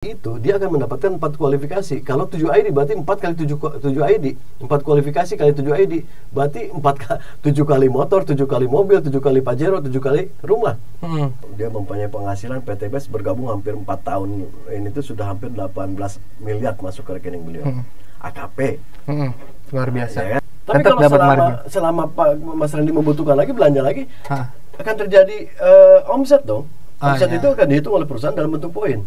itu dia akan mendapatkan 4 kualifikasi. Kalau 7 ID berarti 4 kali 7 ID. 4 kualifikasi kali 7 ID berarti 7 kali motor, 7 kali mobil, 7 kali Pajero, 7 kali rumah. Dia mempunyai penghasilan PTBS bergabung hampir 4 tahun ini tuh sudah hampir 18 miliar masuk ke rekening beliau. AKP. Luar biasa. Ya kan? Tapi kalau selama Pak Mas Randy membutuhkan lagi belanja lagi, akan terjadi omset dong. Omset itu akan dihitung oleh perusahaan dalam bentuk poin.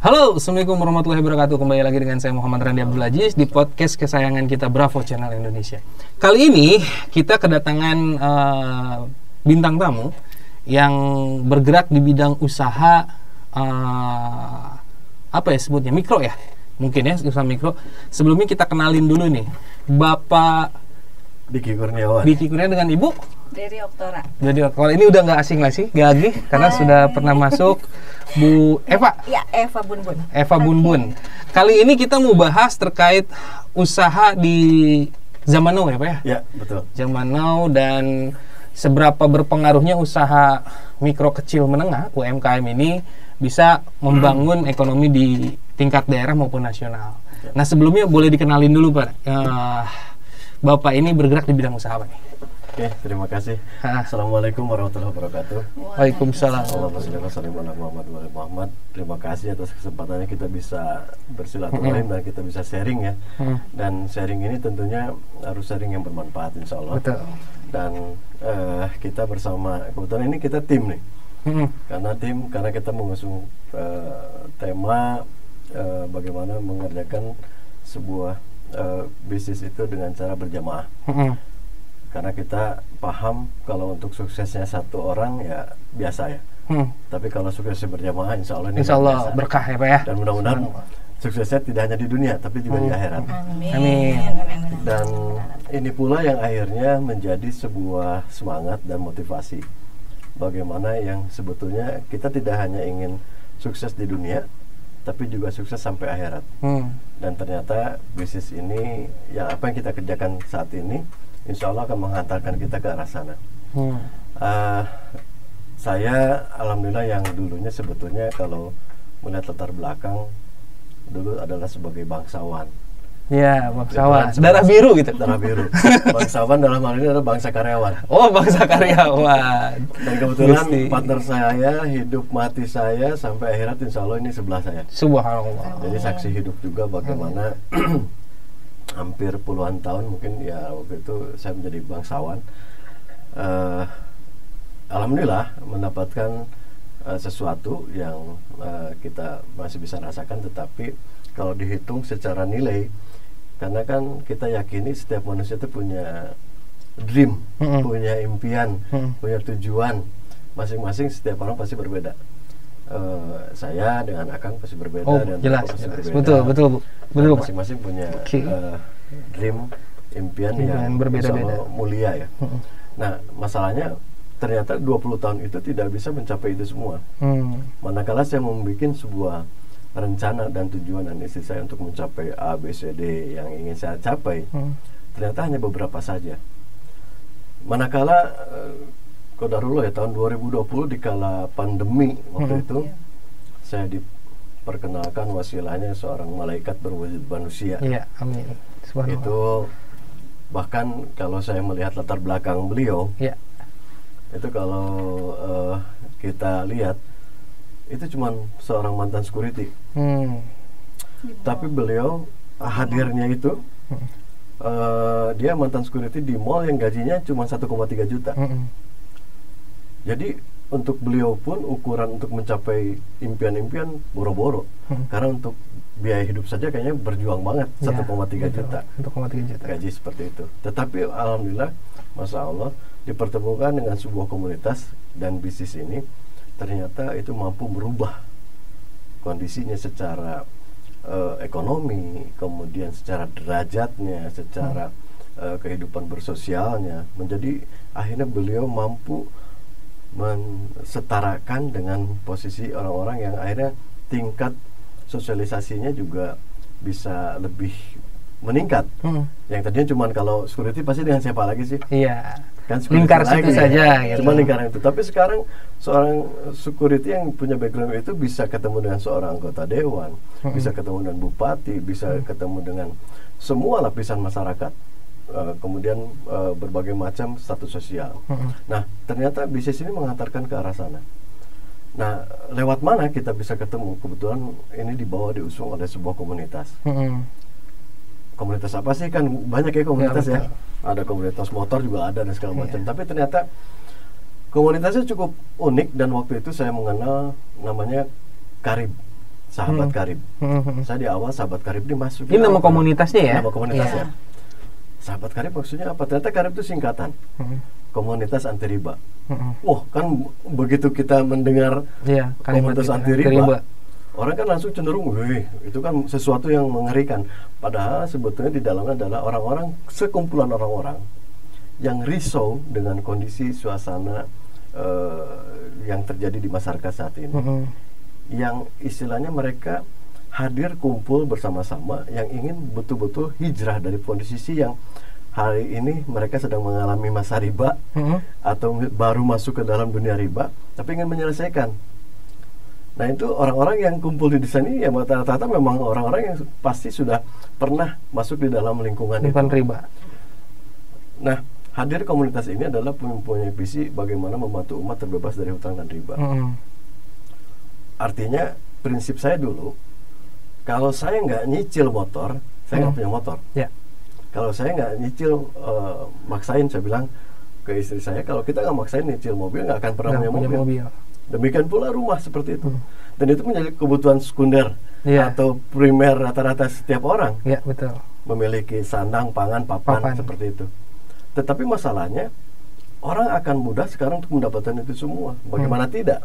Halo, Assalamualaikum warahmatullahi wabarakatuh. Kembali lagi dengan saya Muhammad Randy Abdul Aziz di podcast kesayangan kita Bravo Channel Indonesia. Kali ini kita kedatangan bintang tamu yang bergerak di bidang usaha apa ya sebutnya, mikro ya, mungkin ya, usaha mikro. Sebelumnya kita kenalin dulu nih, Bapak Diki Kurniawan. Diki Kurniawan dengan Ibu Dari Oktora. Jadi kalau ini udah nggak asing lagi, Gagi, karena sudah pernah masuk Bu Eva. Ya, Eva Bunbun. Eva Bunbun. Kali ini kita mau bahas terkait usaha di zaman now ya Pak ya? Ya, betul. Zaman now dan seberapa berpengaruhnya usaha mikro kecil menengah UMKM ini bisa membangun ekonomi di tingkat daerah maupun nasional. Nah sebelumnya boleh dikenalin dulu Pak. Bapak ini bergerak di bidang usaha apa nih? Oke, terima kasih. Assalamualaikum warahmatullahi wabarakatuh. Waalaikumsalam. Muhammad. Terima kasih atas kesempatannya kita bisa bersilaturahim dan kita bisa sharing ya. Dan sharing ini tentunya harus sharing yang bermanfaat insya Allah. Betul. Dan kita bersama, kebetulan ini kita tim nih. Karena kita mengusung tema bagaimana mengerjakan sebuah bisnis itu dengan cara berjamaah. Karena kita paham kalau untuk suksesnya satu orang ya biasa ya. Tapi kalau suksesnya berjamaah insya Allah ini berkah ya Pak ya. Dan mudah-mudahan suksesnya tidak hanya di dunia tapi juga di akhirat. Amin. Dan ini pula yang akhirnya menjadi sebuah semangat dan motivasi. Bagaimana yang sebetulnya kita tidak hanya ingin sukses di dunia tapi juga sukses sampai akhirat. Dan ternyata bisnis ini yang apa yang kita kerjakan saat ini insya Allah akan menghantarkan kita ke arah sana. Saya alhamdulillah yang dulunya sebetulnya kalau melihat latar belakang dulu adalah sebagai bangsawan. Ya, bangsawan. Darah biru gitu. Darah biru. Bangsawan dalam hal ini adalah bangsa karyawan. Oh, bangsa karyawan. Dan kebetulan partner saya, hidup mati saya sampai akhirat insya Allah ini sebelah saya. Subhanallah. Jadi saksi hidup juga bagaimana hampir puluhan tahun mungkin ya waktu itu saya menjadi bangsawan. Alhamdulillah mendapatkan sesuatu yang kita masih bisa rasakan, tetapi kalau dihitung secara nilai, karena kan kita yakini setiap manusia itu punya dream, punya impian, punya tujuan masing-masing. Setiap orang pasti berbeda. Saya dengan Akang pasti berbeda, dan jelas, pasti jelas. berbeda. Betul Masing-masing punya dream, impian yang berbeda-beda, mulia ya. Nah, masalahnya ternyata 20 tahun itu tidak bisa mencapai itu semua. Manakala saya membuat sebuah rencana dan tujuan dan istri saya untuk mencapai A, B, C, D yang ingin saya capai, ternyata hanya beberapa saja. Manakala qadarullah ya, tahun 2020 dikala pandemi waktu itu, saya diperkenalkan wasilahnya seorang malaikat berwujud manusia. Iya, amin. Itu bahkan kalau saya melihat latar belakang beliau, itu kalau kita lihat itu cuma seorang mantan security. Tapi beliau hadirnya itu dia mantan security di mall yang gajinya cuma 1,3 juta. Jadi untuk beliau pun ukuran untuk mencapai impian-impian boro-boro. Karena untuk biaya hidup saja kayaknya berjuang banget, 1,3 juta. 1,3 juta gaji seperti itu. Tetapi alhamdulillah, masya Allah, dipertemukan dengan sebuah komunitas dan bisnis ini ternyata itu mampu merubah kondisinya secara ekonomi, kemudian secara derajatnya, secara kehidupan bersosialnya, menjadi akhirnya beliau mampu mensetarakan dengan posisi orang-orang yang akhirnya tingkat sosialisasinya juga bisa lebih meningkat. Yang tadinya cuman kalau security pasti dengan siapa lagi sih? Iya. Kan Lingkar situ saja. Cuma lingkaran itu. Tapi sekarang seorang security yang punya background itu bisa ketemu dengan seorang anggota dewan, bisa ketemu dengan bupati, bisa ketemu dengan semua lapisan masyarakat. Kemudian berbagai macam status sosial. Nah, ternyata bisnis ini mengantarkan ke arah sana. Nah, lewat mana kita bisa ketemu? Kebetulan ini diusung oleh sebuah komunitas. Komunitas apa sih? Kan banyak ya komunitas ya. Ada komunitas motor juga ada dan segala macam. Tapi ternyata komunitasnya cukup unik dan waktu itu saya mengenal namanya Karib, Sahabat Karib. Saya di awal Sahabat Karib dimasukin. Ini nama komunitasnya ya? Nama komunitasnya. Sahabat Karib maksudnya apa? Ternyata Karib itu singkatan. Komunitas anti riba. Wah, kan begitu kita mendengar komunitas anti riba, orang kan langsung cenderung, itu kan sesuatu yang mengerikan. Padahal sebetulnya di dalamnya adalah orang-orang, sekumpulan orang-orang yang risau dengan kondisi suasana yang terjadi di masyarakat saat ini. Yang istilahnya mereka hadir kumpul bersama-sama yang ingin betul-betul hijrah dari posisi yang hari ini mereka sedang mengalami masa riba atau baru masuk ke dalam dunia riba, tapi ingin menyelesaikan. Nah, itu orang-orang yang kumpul di sini ya rata-rata memang orang-orang yang pasti sudah pernah masuk di dalam lingkungan itu. Riba. Nah, hadir komunitas ini adalah mempunyai visi bagaimana membantu umat terbebas dari hutang dan riba. Artinya prinsip saya dulu, kalau saya nggak nyicil motor, saya nggak punya motor. Kalau saya nggak nyicil, maksain, saya bilang ke istri saya, kalau kita nggak maksain nyicil mobil, nggak akan pernah punya mobil. Demikian pula rumah seperti itu. Dan itu menjadi kebutuhan sekunder atau primer rata-rata setiap orang. Betul. Memiliki sandang, pangan, papan seperti itu. Tetapi masalahnya, orang akan mudah sekarang untuk mendapatkan itu semua. Bagaimana tidak?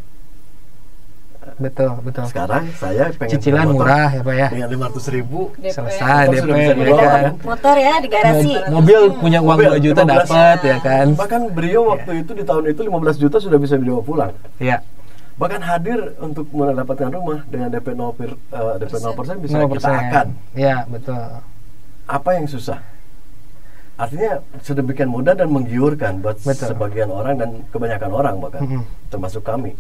Betul. Sekarang saya pengen cicilan murah ya Pak ya. Dengan 500.000 selesai DP kan. Motor ya di garasi. Mobil punya uang 2 juta dapat ya kan. Bahkan beliau waktu itu di tahun itu 15 juta sudah bisa dibawa pulang. Iya. Bahkan hadir untuk mendapatkan rumah dengan DP 0% bisa kita akan. Iya, betul. Apa yang susah? Artinya sedemikian mudah dan menggiurkan buat sebagian orang dan kebanyakan orang bahkan termasuk kami.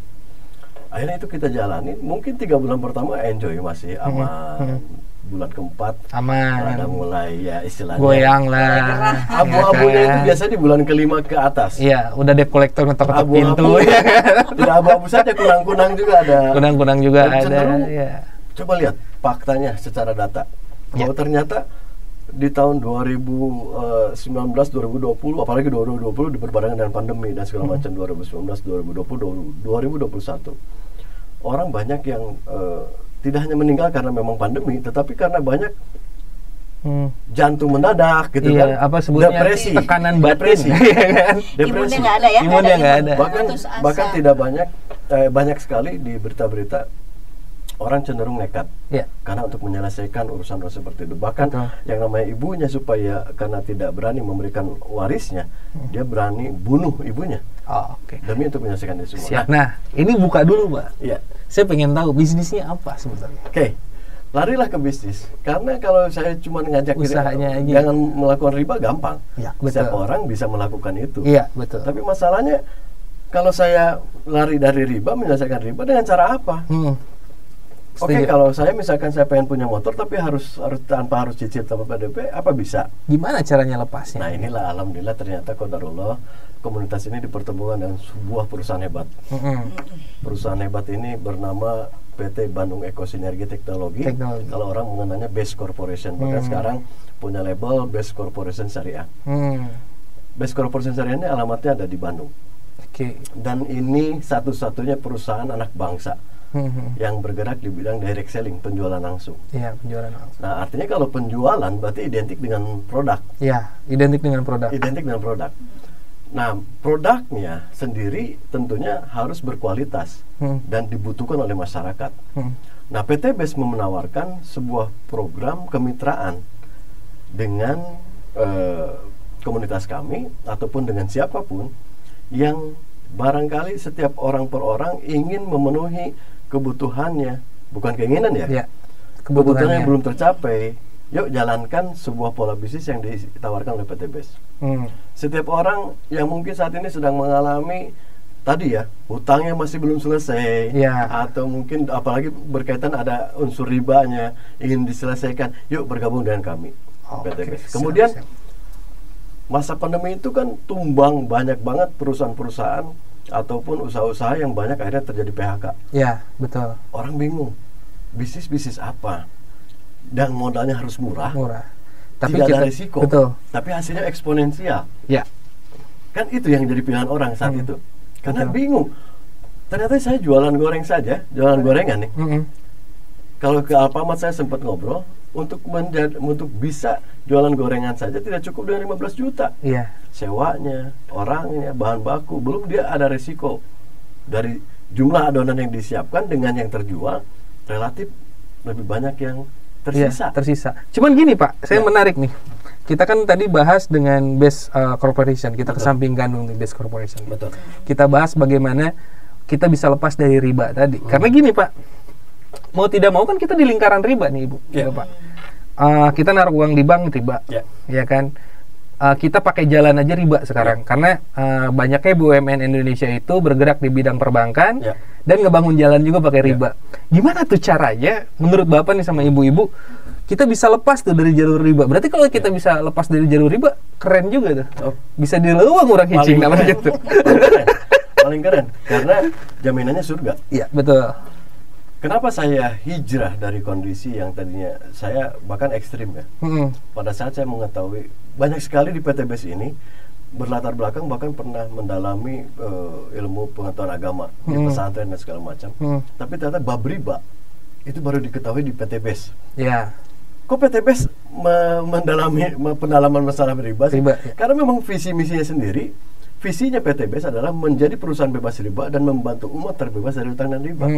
Akhirnya itu kita jalani, mungkin 3 bulan pertama enjoy, masih aman. Bulan keempat aman, ada mulai ya istilahnya goyang lah. Abu-abunya itu biasanya di bulan kelima ke atas. Iya, udah debt collector ngetok-ngetok pintu. Tidak abu-abu saja, kunang-kunang juga ada. Kunang-kunang juga dan ada. Coba lihat faktanya secara data. Bahwa ternyata di tahun 2019, 2020, apalagi 2020 berbarengan dengan pandemi dan segala macam, 2019, 2020, 2021, orang banyak yang tidak hanya meninggal karena memang pandemi, tetapi karena banyak jantung mendadak gitu kan, apa sebutnya, depresi, tekanan batin, depresi, imunnya nggak ada ya, imunnya nggak ada. Bahkan tidak banyak sekali di berita-berita orang cenderung nekat karena untuk menyelesaikan urusan-urusan seperti itu. Bahkan yang namanya ibunya, supaya karena tidak berani memberikan warisnya, dia berani bunuh ibunya demi untuk menyelesaikan itu semua. Nah, ini buka dulu Pak. Iya. Saya pengen tahu bisnisnya apa sebenarnya. Larilah ke bisnis. Karena kalau saya cuma ngajak usahanya aja, jangan melakukan riba, gampang. Setiap orang bisa melakukan itu. Iya, betul. Tapi masalahnya kalau saya lari dari riba, menyelesaikan riba dengan cara apa? Kalau saya misalkan saya pengen punya motor tapi harus tanpa harus cicil tanpa PDP, apa bisa? Gimana caranya lepasnya? Nah, inilah alhamdulillah ternyata qadarullah komunitas ini dipertemukan dengan sebuah perusahaan hebat. Perusahaan hebat ini bernama PT Bandung Eko Sinergi Teknologi. Kalau orang mengenalnya Base Corporation, bahkan sekarang punya label Base Corporation Syariah. Base Corporation Syariah ini alamatnya ada di Bandung. Dan ini satu-satunya perusahaan anak bangsa yang bergerak di bidang direct selling, penjualan langsung. Iya, penjualan langsung. Nah, artinya kalau penjualan berarti identik dengan produk. Iya, identik dengan produk. Identik dengan produk. Nah, produknya sendiri tentunya harus berkualitas dan dibutuhkan oleh masyarakat. Nah, PT BES menawarkan sebuah program kemitraan dengan komunitas kami ataupun dengan siapapun yang barangkali setiap orang per orang ingin memenuhi kebutuhannya, bukan keinginan ya. kebutuhannya belum tercapai, yuk jalankan sebuah pola bisnis yang ditawarkan oleh PT BES. Setiap orang yang mungkin saat ini sedang mengalami tadi ya, hutangnya masih belum selesai, atau mungkin apalagi berkaitan ada unsur ribanya ingin diselesaikan, yuk bergabung dengan kami, PT BES. Kemudian masa pandemi itu kan tumbang banyak banget perusahaan-perusahaan ataupun usaha-usaha yang banyak akhirnya terjadi PHK. Ya, betul. Orang bingung, bisnis apa? Dan modalnya harus murah. Tapi tidak ada risiko. Betul. Tapi hasilnya eksponensial. Ya. Kan itu yang jadi pilihan orang saat itu. Karena bingung. Ternyata saya jualan goreng saja, jualan gorengan nih. Kalau ke Alfamart saya sempat ngobrol, untuk bisa jualan gorengan saja tidak cukup dengan 15 juta. Iya. Sewanya, orangnya, bahan baku, belum dia ada resiko. Dari jumlah adonan yang disiapkan dengan yang terjual, relatif lebih banyak yang tersisa. Ya, tersisa. Cuman gini Pak, saya menarik nih. Kita kan tadi bahas dengan BES Corporation, kita kesampingkan nih BES Corporation. Betul. Kita bahas bagaimana kita bisa lepas dari riba tadi. Karena gini Pak, mau tidak mau kan kita di lingkaran riba nih Ibu, ya Pak. Kita naruh uang di bank riba, ya kan. Kita pakai jalan aja riba sekarang, karena banyaknya BUMN Indonesia itu bergerak di bidang perbankan dan ngebangun jalan juga pakai riba. Gimana tuh caranya menurut Bapak nih sama ibu-ibu kita bisa lepas tuh dari jalur riba? Berarti kalau kita bisa lepas dari jalur riba, keren juga tuh. Bisa dilewang orang hijing namanya tuh. Paling keren, karena jaminannya surga. Iya, betul. Kenapa saya hijrah dari kondisi yang tadinya saya bahkan ekstrim ya. Pada saat saya mengetahui banyak sekali di PT BES ini berlatar belakang bahkan pernah mendalami ilmu pengetahuan agama di pesantren dan segala macam. Tapi ternyata bab riba itu baru diketahui di PT BES. Ya. Kok PT BES mendalami pendalaman masalah riba sih? Karena memang visi misinya sendiri. Visinya PT BES adalah menjadi perusahaan bebas riba dan membantu umat terbebas dari hutang dan riba.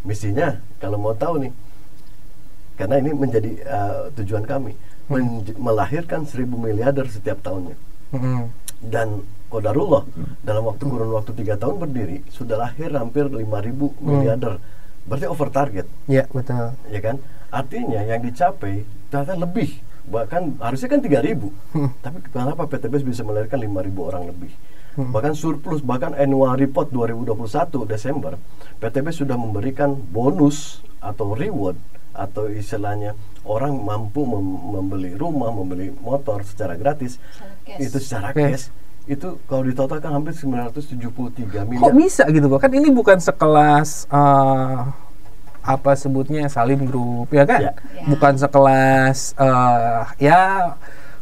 Misinya, kalau mau tahu nih, karena ini menjadi tujuan kami, melahirkan 1.000 miliarder setiap tahunnya. Dan qadarullah, dalam kurun waktu 3 tahun berdiri, sudah lahir hampir 5.000 miliarder. Berarti over target. Ya, betul. Ya kan? Artinya yang dicapai ternyata lebih. Bahkan harusnya kan 3.000. Tapi kenapa PT BES bisa melahirkan 5.000 orang lebih? Bahkan surplus, bahkan annual report 2021 Desember, PT BES sudah memberikan bonus atau reward atau istilahnya orang mampu membeli rumah, membeli motor secara gratis, itu secara cash. Itu kalau ditotalkan hampir 973 miliar. Kok bisa gitu Pak? Kan ini bukan sekelas apa sebutnya Salim Group ya kan? Bukan sekelas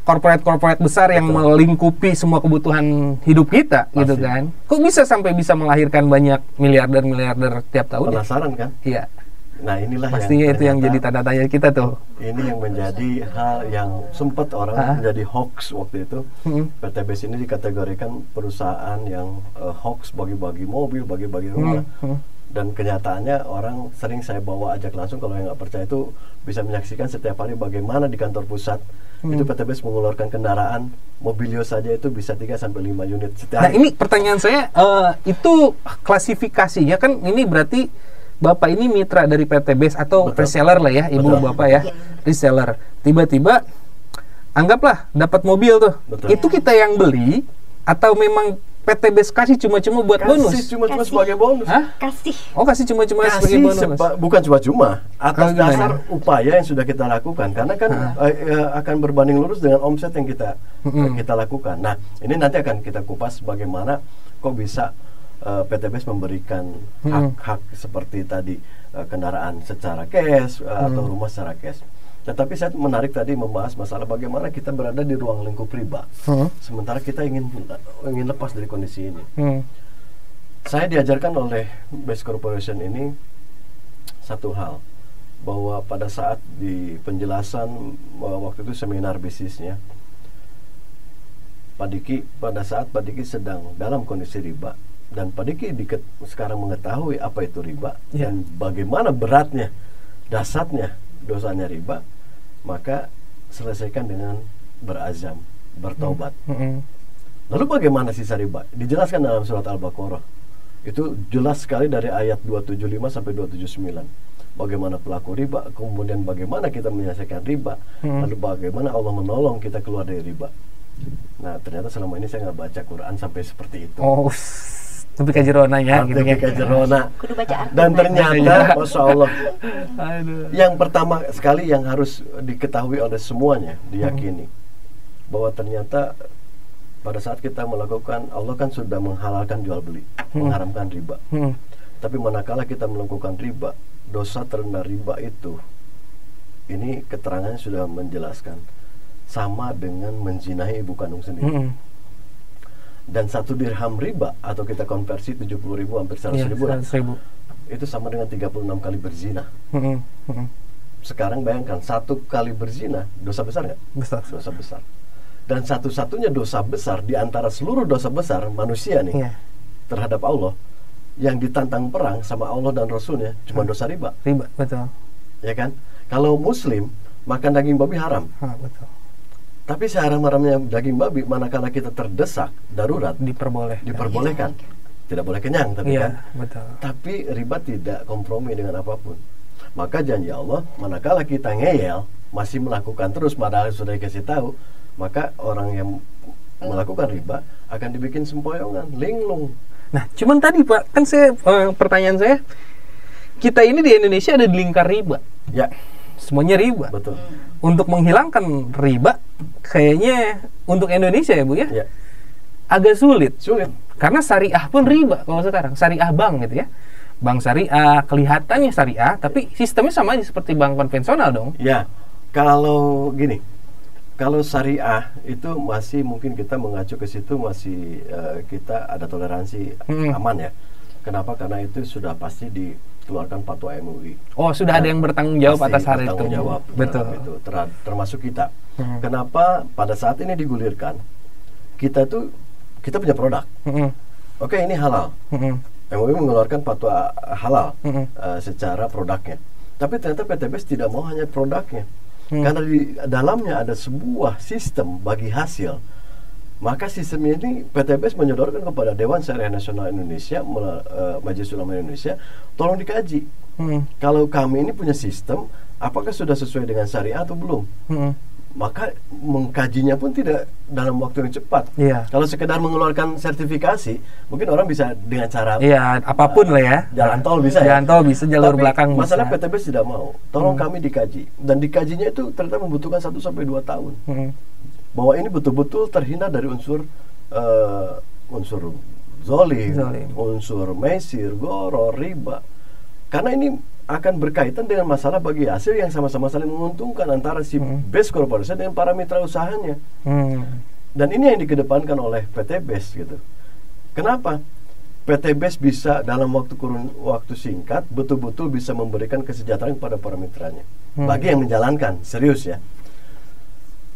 korporat besar yang melingkupi semua kebutuhan hidup kita. Pasti. Gitu kan. Kok bisa sampai bisa melahirkan banyak miliarder tiap tahun? Penasaran kan? Iya. Nah, inilah pastinya itu yang jadi tanda tanya kita tuh. Ini yang menjadi hal yang sempat orang menjadi hoax waktu itu. PT BES ini dikategorikan perusahaan yang hoax, bagi-bagi mobil, bagi-bagi rumah. Dan kenyataannya orang sering saya bawa ajak langsung, kalau yang nggak percaya itu bisa menyaksikan setiap hari bagaimana di kantor pusat itu PT BES mengeluarkan kendaraan Mobilio saja itu bisa 3-5 unit setiap hari. Nah ini pertanyaan saya, itu klasifikasinya kan ini berarti Bapak ini mitra dari PT BES atau reseller lah ya, Ibu Bapak ya, reseller. Tiba-tiba anggaplah dapat mobil tuh, itu kita yang beli atau memang PT BES kasih cuma-cuma buat bonus? Kasih cuma-cuma sebagai bonus. Kasih. Oh, kasih cuma-cuma sebagai bonus. Bukan cuma-cuma, atas dasar upaya yang sudah kita lakukan. Karena kan akan berbanding lurus dengan omset yang kita lakukan. Nah, ini nanti akan kita kupas bagaimana kok bisa PT BES memberikan hak-hak seperti tadi kendaraan secara cash atau rumah secara cash. Tetapi saya menarik tadi membahas masalah bagaimana kita berada di ruang lingkup riba, sementara kita ingin lepas dari kondisi ini. Saya diajarkan oleh BES Corporation ini satu hal, bahwa pada saat di penjelasan waktu itu seminar bisnisnya, Pak Diki, pada saat Pak Diki sedang dalam kondisi riba, dan Pak Diki sekarang mengetahui apa itu riba dan bagaimana beratnya, dasarnya dosanya riba, maka selesaikan dengan berazam, bertobat. Lalu bagaimana sisa riba? Dijelaskan dalam surat Al-Baqarah. Itu jelas sekali dari ayat 275 sampai 279. bagaimana pelaku riba, kemudian bagaimana kita menyelesaikan riba, lalu bagaimana Allah menolong kita keluar dari riba. Nah, ternyata selama ini saya nggak baca Quran sampai seperti itu. Oh, tapi kajerona ya, gitu ya. Kajerona. Kudu baca arti. Dan ternyata, Masya Allah, Aduh. yang pertama sekali yang harus diketahui oleh semuanya, diyakini bahwa ternyata pada saat kita melakukan, Allah kan sudah menghalalkan jual beli, mengharamkan riba. Tapi manakala kita melakukan riba, dosa terendah riba itu, ini keterangannya sudah menjelaskan, sama dengan menzinahi ibu kandung sendiri. Dan 1 dirham riba, atau kita konversi 70.000 hampir 100.000, 100.000. itu sama dengan 36 kali berzina. Sekarang bayangkan, 1 kali berzina, dosa besar nggak? Besar. Dosa besar. Dan satu-satunya dosa besar di antara seluruh dosa besar manusia nih, terhadap Allah, yang ditantang perang sama Allah dan Rasulnya, cuma dosa riba. Riba, betul. Ya kan? Kalau Muslim, makan daging babi haram. Betul. Tapi seharam-haramnya daging babi, manakala kita terdesak, darurat, diperbolehkan. Tidak boleh kenyang, tapi kan. Betul. Tapi riba tidak kompromi dengan apapun. Maka janji Allah, manakala kita ngeyel, masih melakukan terus, padahal sudah dikasih tahu, maka orang yang melakukan riba akan dibikin sempoyongan, linglung. Nah, cuman tadi Pak, kan pertanyaan saya, kita ini di Indonesia ada di lingkar riba. Ya. Semuanya riba. Betul. Untuk menghilangkan riba, kayaknya untuk Indonesia ya Bu ya, agak sulit. Karena syariah pun riba kalau sekarang, syariah bank gitu ya. Bank syariah, kelihatannya syariah, tapi sistemnya sama aja seperti bank konvensional dong. Ya, kalau gini, kalau syariah itu masih mungkin kita mengacu ke situ, masih kita ada toleransi aman ya. Kenapa? Karena itu sudah pasti dikeluarkan fatwa MUI. Oh, sudah ada yang bertanggung jawab atas hal itu. Bertanggung jawab, betul. Itu, termasuk kita. Kenapa pada saat ini digulirkan? Kita punya produk. Oke, ini halal. MUI mengeluarkan fatwa halal secara produknya. Tapi ternyata PTBS tidak mau hanya produknya. Karena di dalamnya ada sebuah sistem bagi hasil. Maka sistem ini PTBS menyodorkan kepada Dewan Syariah Nasional Indonesia, Majelis Ulama Indonesia, tolong dikaji. Kalau kami ini punya sistem, apakah sudah sesuai dengan syariah atau belum? Maka mengkajinya pun tidak dalam waktu yang cepat. Kalau sekedar mengeluarkan sertifikasi, mungkin orang bisa dengan cara apapun lah ya. Jalan tol bisa. Jalan tol bisa, jalur belakang bisa. Masalah PTBS tidak mau. Tolong kami dikaji. Dan dikajinya itu ternyata membutuhkan 1 sampai 2 tahun. Bahwa ini betul-betul terhindar dari unsur zolim, unsur mesir, goror, riba. Karena ini akan berkaitan dengan masalah bagi hasil yang sama-sama saling menguntungkan antara si base corporation dengan para mitra usahanya. Dan ini yang dikedepankan oleh PTBS gitu. Kenapa? PTBS bisa dalam kurun waktu singkat betul-betul bisa memberikan kesejahteraan kepada para mitranya. Bagi yang menjalankan, serius ya.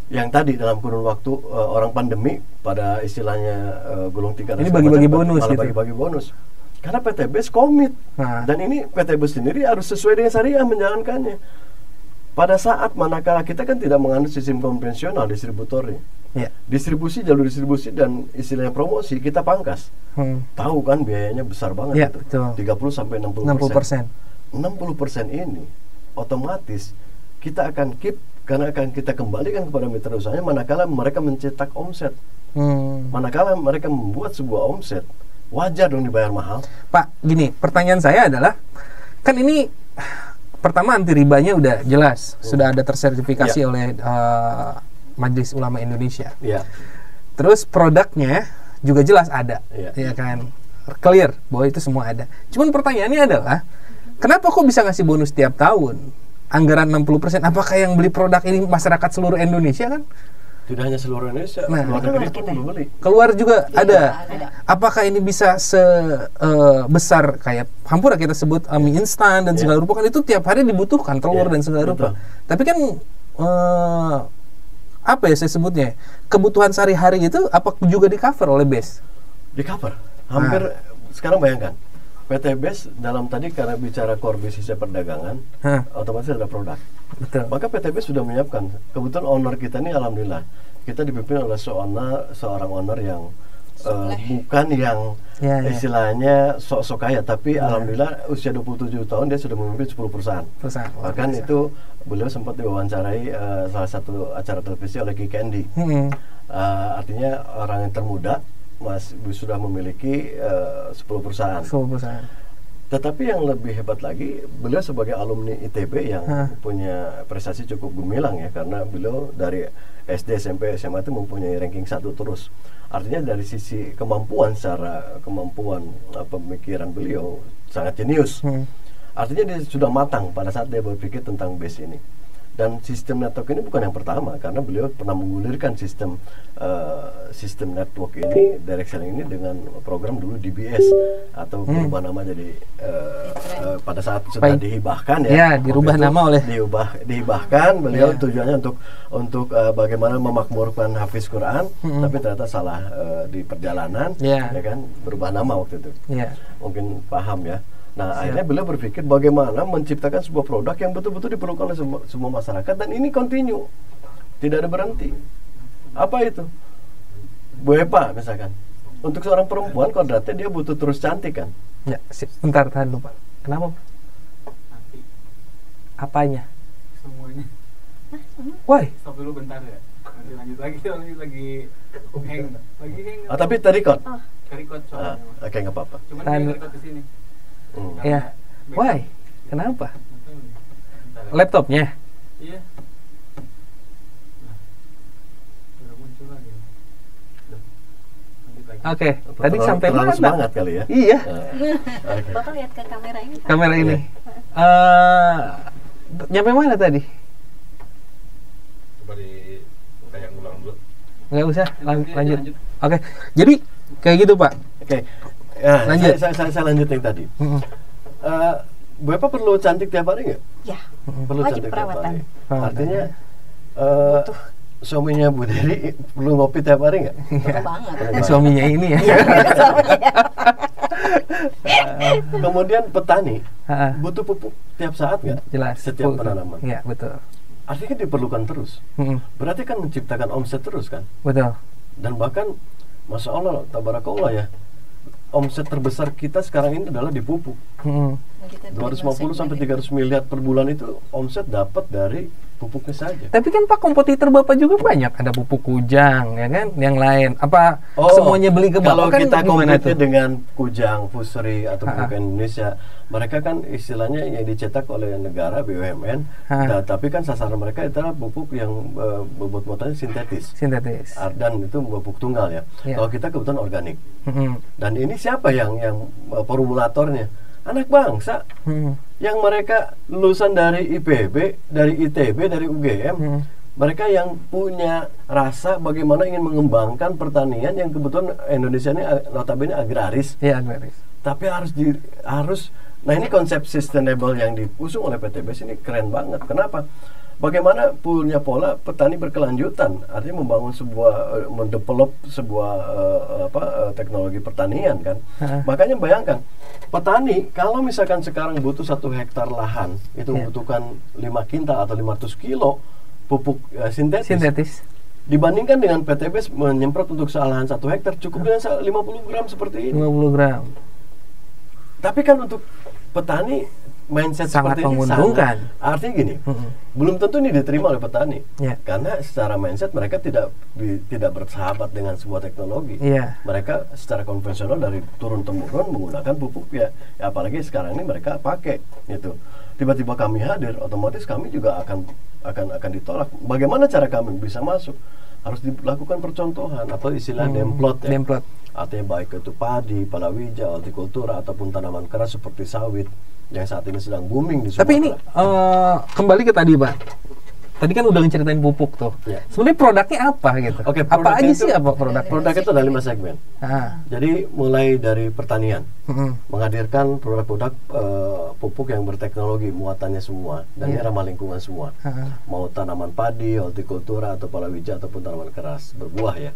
Yang tadi dalam kurun waktu orang pandemi pada istilahnya gulung tikar, ini bagi-bagi bonus gitu. Bagi-bagi bonus. Karena PTBS komit. Dan ini PTBS sendiri harus sesuai dengan syariah menjalankannya. Pada saat manakala kita kan tidak menganut sistem konvensional distributornya. Distribusi, jalur distribusi dan istilahnya promosi kita pangkas. Tahu kan biayanya besar banget itu. Betul. 30 sampai 60%. 60% ini otomatis kita akan keep, karena akan kita kembalikan kepada mitra usahanya manakala mereka mencetak omset. Manakala mereka membuat sebuah omset, wajar dong dibayar mahal. Pak, gini, pertanyaan saya adalah, kan ini pertama anti ribanya udah jelas, sudah ada tersertifikasi oleh Majelis Ulama Indonesia. Terus produknya juga jelas ada, ya kan, clear bahwa itu semua ada. Cuman pertanyaannya adalah, kenapa kok bisa ngasih bonus tiap tahun? Anggaran 60%, apakah yang beli produk ini masyarakat seluruh Indonesia kan? Tidak hanya seluruh Indonesia, luar negeri pun membeli. Keluar juga ada. Apakah ini bisa sebesar kayak hampura kita sebut mie instan dan segala rupa, kan itu tiap hari dibutuhkan telur dan segala rupa. Tapi kan apa ya saya sebutnya, kebutuhan sehari-hari itu apa juga di cover oleh BES? Di cover, hampir. Sekarang bayangkan PTBS dalam tadi karena bicara core bisnisnya perdagangan, otomatis ada produk. Betul. Maka PTBS sudah menyiapkan. Kebetulan owner kita ini alhamdulillah kita dipimpin oleh seorang owner yang bukan yang istilahnya sok-sok kaya, tapi alhamdulillah usia 27 tahun dia sudah memimpin 10 perusahaan. Bahkan itu beliau sempat diwawancarai salah satu acara televisi oleh Ki Candy. Artinya orang yang termuda sudah memiliki 10 perusahaan. Tetapi yang lebih hebat lagi, beliau sebagai alumni ITB yang punya prestasi cukup gemilang ya, karena beliau dari SD, SMP, SMA itu mempunyai ranking 1 terus. Artinya dari sisi kemampuan, secara kemampuan pemikiran beliau sangat jenius. Artinya dia sudah matang pada saat dia berpikir tentang base ini. Dan sistem network ini bukan yang pertama, karena beliau pernah menggulirkan sistem network ini, direct selling ini dengan program dulu DBS atau berubah nama jadi pada saat sudah dihibahkan ya dirubah nama oleh dihibahkan beliau tujuannya untuk bagaimana memakmurkan hafiz Quran, tapi ternyata salah di perjalanan, ya kan, berubah nama waktu itu. Mungkin paham ya. Nah, akhirnya beliau berpikir bagaimana menciptakan sebuah produk yang betul-betul diperlukan oleh semua masyarakat, dan ini continue, tidak ada berhenti. Apa itu? Bu Epa misalkan, untuk seorang perempuan kodratnya dia butuh terus cantik kan? Ya, bentar, tahan dulu Pak. Kenapa? Nanti. Apanya? Semuanya. Why? Stop dulu bentar ya. Nanti lanjut lagi hang. Tapi terikot. Terikot soalnya. Oke, nggak apa-apa. Cuman dia terikot di sini. Ya, why? Kenapa? Laptopnya? Iya. Baru muncul lagi. Oke, tadi sampai mana? Semangat kali ya? Iya. Bapak lihat ke kamera ini. Kamera ini. Nyampe mana tadi? Coba kayak ulang dulu. Nggak usah, lanjut. Oke, jadi kayak gitu Pak. Oke. Ya, lanjut. Saya lanjut yang tadi. Bu Epa perlu cantik tiap hari nggak? Ya. Perlu wajib cantik perawatan. tiap hari. Artinya suaminya Bu Dery perlu ngopi tiap hari nggak? Perlu banget. Suaminya ini ya. Kemudian petani butuh pupuk tiap saat nggak? Jelas. Setiap penanaman. Iya, betul. Artinya diperlukan terus. Berarti kan menciptakan omset terus kan? Betul. Dan bahkan Masya Allah, tabarakallah ya, omset terbesar kita sekarang ini adalah di pupuk. 250 sampai 300 miliar per bulan itu omset dapat dari pupuknya saja. Tapi kan Pak, kompetitor Bapak juga banyak, ada pupuk Kujang ya kan, yang lain. Apa semuanya beli ke Bapak? Kalau kan kita kompetisi tuh dengan Kujang, Pusri atau pupuk Indonesia, mereka kan istilahnya yang dicetak oleh negara BUMN, tapi kan sasaran mereka adalah pupuk yang bobot muatannya sintetis. Dan itu pupuk tunggal ya. Kalau kita kebetulan organik. Dan ini siapa yang formulatornya? Anak bangsa yang mereka lulusan dari IPB, dari ITB, dari UGM, mereka yang punya rasa bagaimana ingin mengembangkan pertanian yang kebetulan Indonesia ini notabene agraris. Iya, agraris. Tapi harus nah ini konsep sustainable yang diusung oleh PTBS ini keren banget. Kenapa? Bagaimana punya pola petani berkelanjutan, artinya membangun mendevelop sebuah teknologi pertanian kan. Makanya bayangkan, petani kalau misalkan sekarang butuh 1 hektar lahan, itu membutuhkan 5 kintal atau 500 kilo pupuk sintetis. Dibandingkan dengan PTBS menyemprot untuk lahan 1 hektar cukup dengan 50 gram seperti ini. 50 gram. Tapi kan untuk petani mindset sangat seperti menguntungkan. Ini artinya gini, belum tentu ini diterima oleh petani, karena secara mindset mereka tidak bersahabat dengan sebuah teknologi. Mereka secara konvensional dari turun temurun menggunakan pupuk ya apalagi sekarang ini mereka pakai itu. Tiba-tiba kami hadir, otomatis kami juga akan ditolak. Bagaimana cara kami bisa masuk? Harus dilakukan percontohan atau istilah demplot ya. Artinya baik itu padi, palawija, hortikultura ataupun tanaman keras seperti sawit yang saat ini sedang booming di Sumatera. Tapi ini kembali ke tadi Pak. Tadi kan udah ngeceritain pupuk tuh. Sebenarnya produknya apa gitu? Apa aja sih produk? Produk itu ada 5 segmen. Jadi mulai dari pertanian, menghadirkan produk-produk pupuk yang berteknologi, muatannya semua dan ramah lingkungan semua. Mau tanaman padi, hortikultura atau palawija ataupun tanaman keras berbuah ya.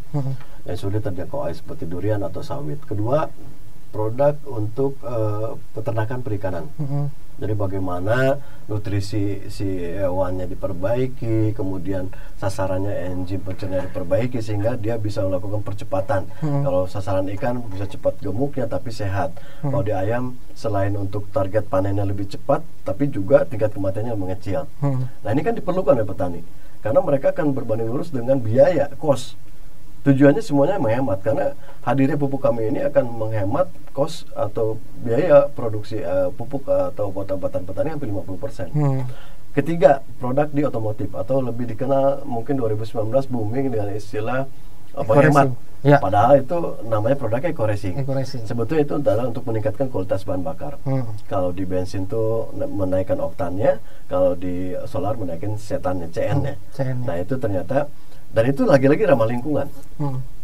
Yang sulit terjangkau air seperti durian atau sawit. Kedua, produk untuk peternakan perikanan. Jadi bagaimana nutrisi si hewannya diperbaiki, kemudian sasarannya enzim pencernaan diperbaiki sehingga dia bisa melakukan percepatan. Kalau sasaran ikan bisa cepat gemuknya tapi sehat. Kalau di ayam selain untuk target panennya lebih cepat, tapi juga tingkat kematiannya mengecil. Nah ini kan diperlukan oleh petani, karena mereka akan berbanding lurus dengan biaya, cost. Tujuannya semuanya menghemat, karena hadirnya pupuk kami ini akan menghemat cost atau biaya produksi pupuk atau pendapatan petani hampir 50%. Ketiga, produk di otomotif atau lebih dikenal mungkin 2019 booming dengan istilah penghemat. Ya. Padahal itu namanya produknya eco-racing. Sebetulnya itu adalah untuk meningkatkan kualitas bahan bakar. Kalau di bensin itu menaikkan oktannya, kalau di solar menaikkan setannya, CN-nya. Nah itu ternyata, dan itu lagi-lagi ramah lingkungan.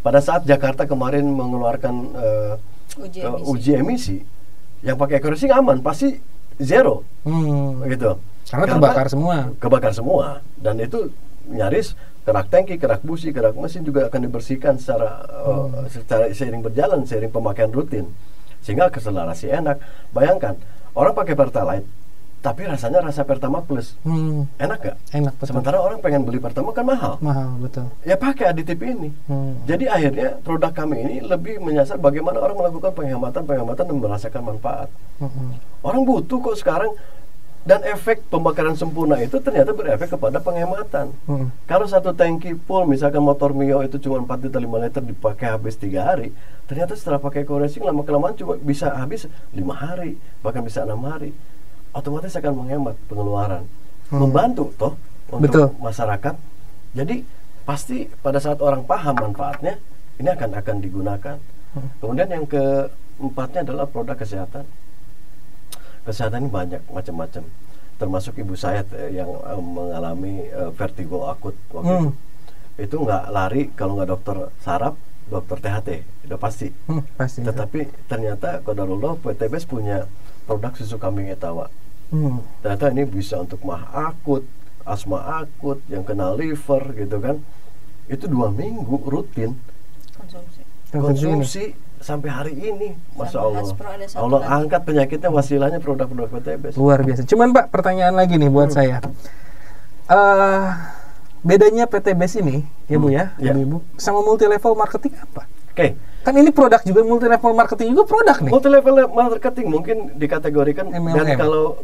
Pada saat Jakarta kemarin mengeluarkan uji emisi, yang pakai eco-racing aman, pasti zero, gitu. Karena terbakar semua. Kebakar semua, dan itu nyaris kerak tangki, kerak busi, kerak mesin juga akan dibersihkan secara seiring berjalan, seiring pemakaian rutin, sehingga akselerasi enak. Bayangkan orang pakai Pertalite, tapi rasanya rasa Pertamax Plus. Enak gak? Enak, betul. Sementara orang pengen beli Pertamax kan mahal. Mahal, betul. Ya pakai aditif ini. Jadi akhirnya produk kami ini lebih menyasar bagaimana orang melakukan penghematan dan merasakan manfaat. Orang butuh kok sekarang. Dan efek pembakaran sempurna itu ternyata berefek kepada penghematan. Kalau satu tangki full, misalkan motor Mio itu cuma 4,5 liter dipakai habis 3 hari, ternyata setelah pakai eco-racing lama-kelamaan cuma bisa habis 5 hari, bahkan bisa 6 hari. Otomatis akan menghemat pengeluaran, membantu toh untuk masyarakat. Jadi pasti pada saat orang paham manfaatnya, ini akan digunakan. Kemudian yang keempatnya adalah produk kesehatan. Kesehatan ini banyak macam-macam, termasuk ibu saya yang mengalami vertigo akut waktu itu nggak lari kalau nggak dokter saraf, dokter THT, udah pasti. Tetapi ternyata qadarullah PTBS punya produk susu kambing etawa. Ternyata ini bisa untuk mah akut, asma akut, yang kena liver gitu kan. Itu 2 minggu rutin konsumsi sampai hari ini, Masya Allah. Allah angkat penyakitnya wasilahnya produk-produk PTBS. Luar biasa. Cuman Pak, pertanyaan lagi nih buat saya. Bedanya PTBS ini, ya Bu ya, Ibu, sama multi level marketing apa? Kan ini produk juga, multi level marketing juga produk nih. Multi level marketing mungkin dikategorikan MLM. Dan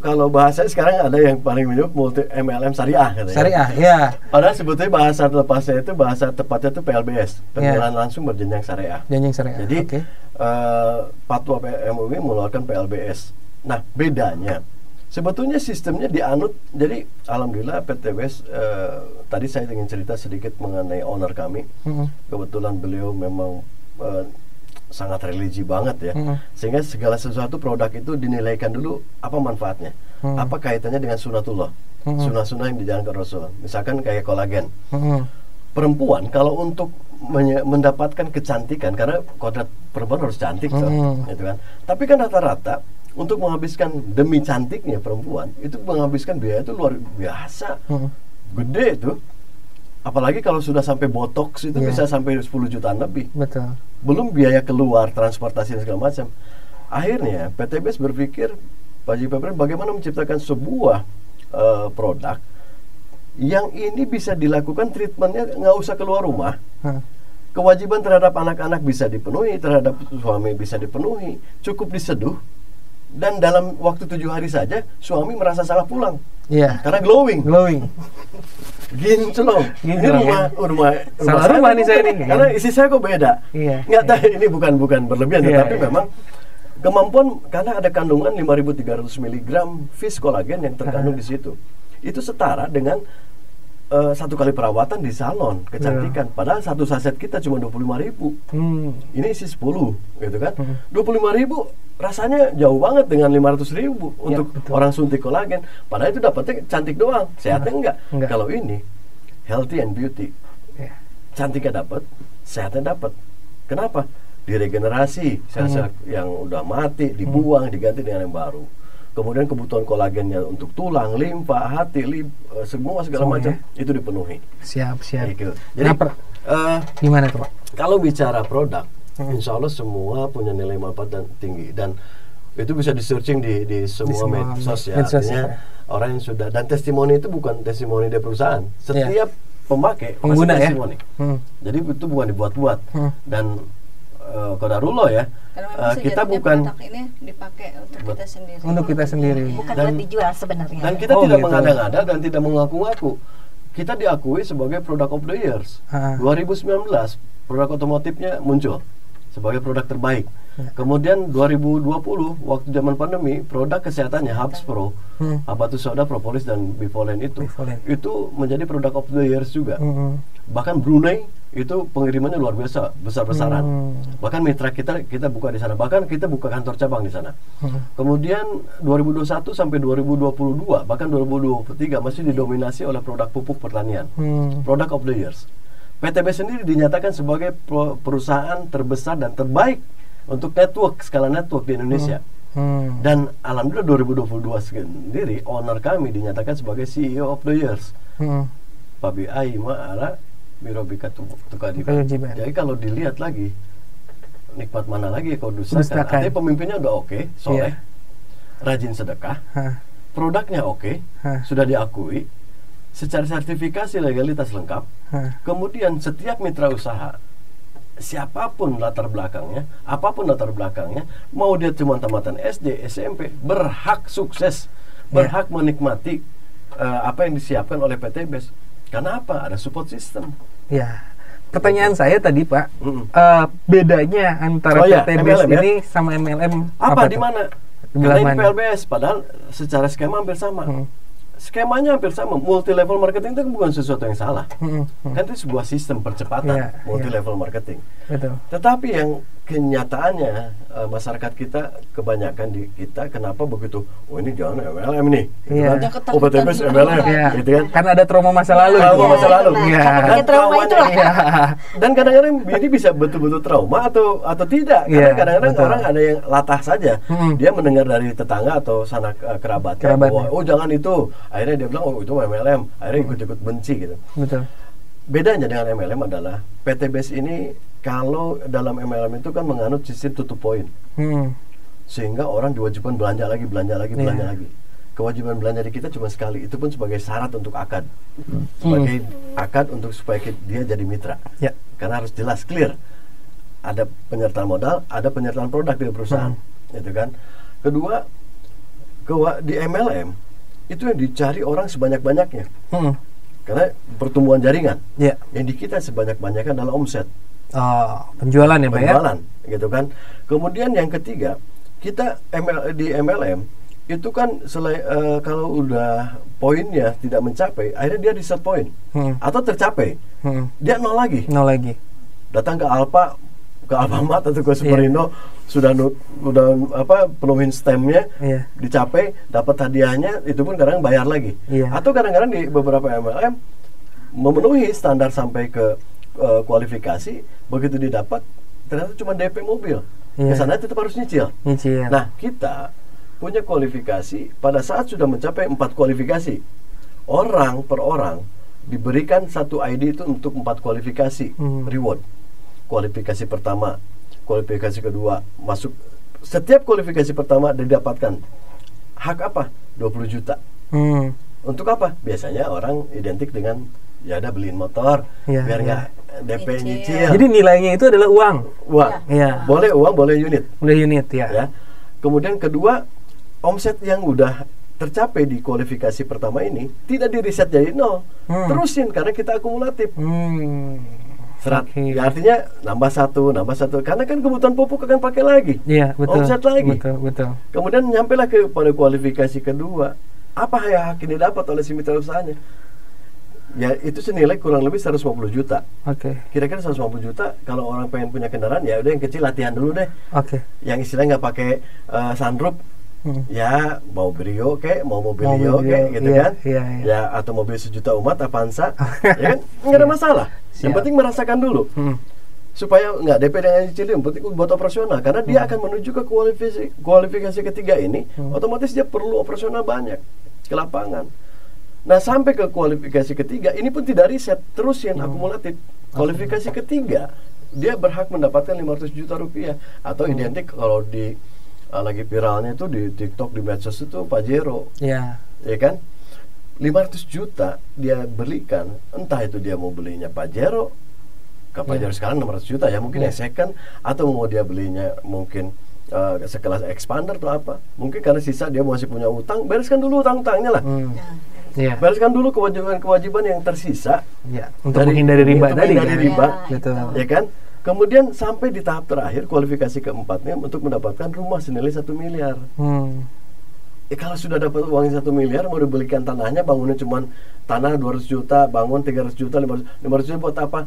kalau bahasa sekarang ada yang paling menyebut multi MLM syariah katanya. Syariah, ya. Padahal sebetulnya bahasa lepasnya itu, bahasa tepatnya itu PLBS, penjualan langsung berjenjang syariah. Jadi Fatwa MUI mengeluarkan PLBS. Nah, bedanya sebetulnya sistemnya dianut. Jadi alhamdulillah PTBS, tadi saya ingin cerita sedikit mengenai owner kami. Kebetulan beliau memang sangat religi banget ya, sehingga segala sesuatu produk itu dinilaikan dulu apa manfaatnya, apa kaitannya dengan sunatullah, sunnah-sunnah yang dijalankan Rasul. Misalkan kayak kolagen, perempuan kalau untuk mendapatkan kecantikan, karena kodrat perempuan harus cantik, gitu kan. Tapi kan rata-rata untuk menghabiskan demi cantiknya perempuan itu menghabiskan biaya itu luar biasa, gede itu. Apalagi kalau sudah sampai botox itu bisa sampai 10 jutaan lebih. Betul. Belum biaya keluar, transportasi dan segala macam. Akhirnya PTBS berpikir, Pak Haji Pepren, bagaimana menciptakan sebuah produk yang ini bisa dilakukan treatmentnya nggak usah keluar rumah. Kewajiban terhadap anak-anak bisa dipenuhi, terhadap suami bisa dipenuhi, cukup diseduh. Dan dalam waktu 7 hari saja suami merasa salah pulang, karena glowing. Gini loh, ini rumah salah rumah nih saya ini. Karena isi saya kok beda. Nggak tahu, ini bukan berlebihan, tapi memang kemampuan, karena ada kandungan 5.300 mg fish kolagen yang terkandung di situ. Itu setara dengan 1 kali perawatan di salon kecantikan. Padahal 1 saset kita cuma 25.000. Ini isi 10, gitu kan. 25.000 rasanya jauh banget dengan 500.000 untuk orang suntik kolagen. Padahal itu dapatnya cantik doang, sehatnya enggak. Kalau ini healthy and beauty, cantiknya dapat, sehatnya dapat. Kenapa? Diregenerasi sel-sel yang udah mati, dibuang, diganti dengan yang baru. Kemudian kebutuhan kolagennya untuk tulang, limfa, hati, semua segala macam itu dipenuhi. Siap. Gitu. Jadi gimana tuh Pak? Kalau bicara produk, insya Allah semua punya nilai manfaat dan tinggi. Dan Itu bisa di searching di semua medsos ya. Artinya orang yang sudah, dan testimoni itu bukan testimoni dari perusahaan. Setiap pemakai pengguna testimoni. Jadi itu bukan dibuat-buat. Dan qadarullah ya. Kita bukan ini dipakai untuk kita sendiri. Untuk kita sendiri. Bukan buat dijual sebenarnya. Dan kita tidak mengada-ngada dan tidak mengaku-ngaku. Kita diakui sebagai product of the years. 2019 produk otomotifnya muncul sebagai produk terbaik. Kemudian 2020 waktu zaman pandemi, produk kesehatannya Hubs Pro, Habatus Sauda, Propolis dan Bivolen itu menjadi produk of the years juga. Bahkan Brunei itu pengirimannya luar biasa, besar-besaran. Bahkan mitra kita buka di sana, bahkan kita buka kantor cabang di sana. Kemudian 2021 sampai 2022, bahkan 2023 masih didominasi oleh produk pupuk pertanian, product of the years. PTB sendiri dinyatakan sebagai perusahaan terbesar dan terbaik untuk skala network di Indonesia. Dan alhamdulillah 2022 sendiri owner kami dinyatakan sebagai CEO of the years. Pabi Aima ala Birobika Tukadiban. Jadi kalau dilihat lagi, nikmat mana lagi kau dustakan? Artinya pemimpinnya udah oke, soleh, rajin sedekah, produknya oke, sudah diakui, secara sertifikasi legalitas lengkap. Kemudian setiap mitra usaha, siapapun latar belakangnya, apapun latar belakangnya, mau dia cuma tamatan SD, SMP, berhak sukses, berhak menikmati apa yang disiapkan oleh PTBes. Karena apa? Ada support system. Ya. Pertanyaan saya tadi Pak, bedanya antara PTBes MLM, ini sama MLM apa di mana? Karena ini PLBS, padahal secara skema hampir sama. Skemanya hampir sama. Multi level marketing itu bukan sesuatu yang salah. Kan itu sebuah sistem percepatan multi level marketing. Betul. Tetapi yang kenyataannya masyarakat kita kebanyakan di kita kenapa begitu? Oh ini jangan MLM nih. Gitu kan? PTBes MLM, gitu kan? Karena ada trauma masa lalu. Masa lalu. Dan trauma itulah. Dan kadang-kadang ini bisa betul-betul trauma atau tidak. Karena kadang-kadang orang ada yang latah saja. Dia mendengar dari tetangga atau sanak kerabatnya bahwa oh jangan itu. Akhirnya dia bilang oh itu MLM. Akhirnya ikut-ikut benci gitu. Betul. Bedanya dengan MLM adalah PTBes ini kalau dalam MLM itu kan menganut sistem tutup poin. Sehingga orang diwajibkan belanja lagi. Kewajiban belanja di kita cuma sekali. Itu pun sebagai syarat untuk akad. Sebagai akad untuk supaya dia jadi mitra. Karena harus jelas, clear. Ada penyertaan modal, ada penyertaan produk di perusahaan. Itu kan. Kedua, di MLM itu yang dicari orang sebanyak-banyaknya. Karena pertumbuhan jaringan. Yang di kita sebanyak-banyaknya adalah omset. Penjualan ya Pak ya? Penjualan, gitu kan. Kemudian yang ketiga, kita di MLM itu kan kalau udah poinnya tidak mencapai, akhirnya dia reset poin atau tercapai, dia nol lagi. Datang ke Alfamart atau ke Superindo sudah penuhin stemnya, dicapai, dapat hadiahnya, itu pun kadang bayar lagi. Atau kadang-kadang di beberapa MLM memenuhi standar sampai ke kualifikasi, begitu didapat ternyata cuma DP mobil. Kesana tetap harus nyicil. Nah, kita punya kualifikasi pada saat sudah mencapai 4 kualifikasi. Orang per orang diberikan satu ID itu untuk 4 kualifikasi reward. Kualifikasi pertama, kualifikasi kedua, masuk setiap kualifikasi pertama didapatkan hak apa? 20 juta. Untuk apa? Biasanya orang identik dengan ya ada beliin motor biar nggak DP nyicil. Jadi nilainya itu adalah uang. Boleh uang, boleh unit. Ya. Kemudian kedua, omset yang udah tercapai di kualifikasi pertama ini tidak di reset jadi nol. Terusin karena kita akumulatif. Ya, artinya nambah satu karena kan kebutuhan pupuk akan pakai lagi. Omset lagi. Betul. Kemudian nyampelah pada kualifikasi kedua. Apa yang ini dapat oleh si mitra usahanya? Ya itu senilai kurang lebih 150 juta. Kira-kira 150 juta kalau orang pengen punya kendaraan ya udah yang kecil latihan dulu deh. Yang istilahnya nggak pakai sunroof. Ya mau Brio mau Mobilio gitu kan. Ya atau mobil sejuta umat Avanza. Ya kan nggak ada masalah. Yang penting merasakan dulu. Supaya nggak DP dengan cicil, yang penting buat operasional karena dia akan menuju ke kualifikasi ketiga ini, otomatis dia perlu operasional banyak ke lapangan. Nah sampai ke kualifikasi ketiga ini pun tidak riset, terusin akumulatif. Kualifikasi ketiga dia berhak mendapatkan 500 juta rupiah atau identik kalau di lagi viralnya itu di TikTok, di medsos itu Pajero. Ya. Ya kan? 500 juta dia belikan, entah itu dia mau belinya Pajero, ke Pajero sekarang 600 juta ya, mungkin yang second, atau mau dia belinya mungkin sekelas expander atau apa. Mungkin karena sisa dia masih punya utang, bereskan dulu utang-utangnya lah. Ya. Bereskan dulu kewajiban-kewajiban yang tersisa. Ya, untuk menghindari riba tadi. Menghindari riba, betul. Ya kan? Kemudian sampai di tahap terakhir, kualifikasi keempatnya untuk mendapatkan rumah senilai 1 miliar. Kalau sudah dapat uangnya 1 miliar, mau dibelikan tanahnya, bangunnya cuma tanah 200 juta, bangun 300 juta, 500 juta buat apa?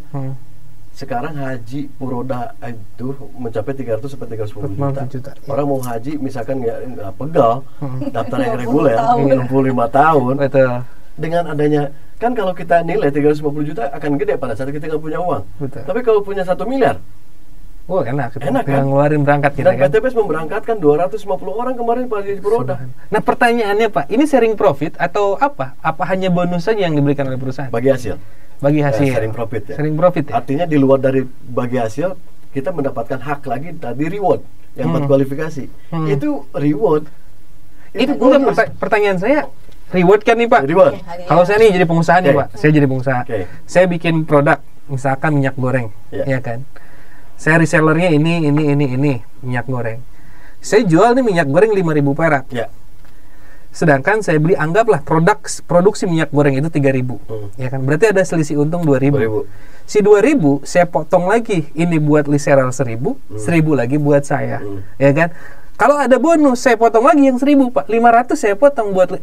Sekarang haji Puroda itu mencapai 300 sampai 310 juta. Orang mau haji misalkan nggak pegal, daftar yang reguler 65 tahun. Betul. Dengan adanya, kan kalau kita nilai 350 juta akan gede pada saat kita nggak punya uang. Betul. Tapi kalau punya 1 miliar, oh enak kan? Ngeluarin berangkat kita. Dan PTBS memberangkatkan 250 orang kemarin Pak Haji Puroda. Nah pertanyaannya Pak, ini sharing profit atau apa? Apa hanya bonus saja yang diberikan oleh perusahaan? Bagi hasil. Bagi hasil. Sharing profit ya. Sharing profit ya. Artinya di luar dari bagi hasil, kita mendapatkan hak lagi tadi reward yang buat kualifikasi. Itu reward. Itu pertanyaan saya. Reward kan nih Pak? Reward. Kalau saya nih jadi pengusaha nih Pak, saya jadi pengusaha. Saya bikin produk, misalkan minyak goreng, ya kan? Saya resellernya ini minyak goreng. Saya jual nih minyak goreng 5.000 perak. Ya. Sedangkan saya beli, anggaplah produksi minyak goreng itu 3.000. Ya kan? Berarti ada selisih untung 2.000. Si 2.000 saya potong lagi, ini buat reseller 1.000, 1.000 lagi buat saya. Ya kan? Kalau ada bonus, saya potong lagi yang 1.000 Pak. 500 saya potong buat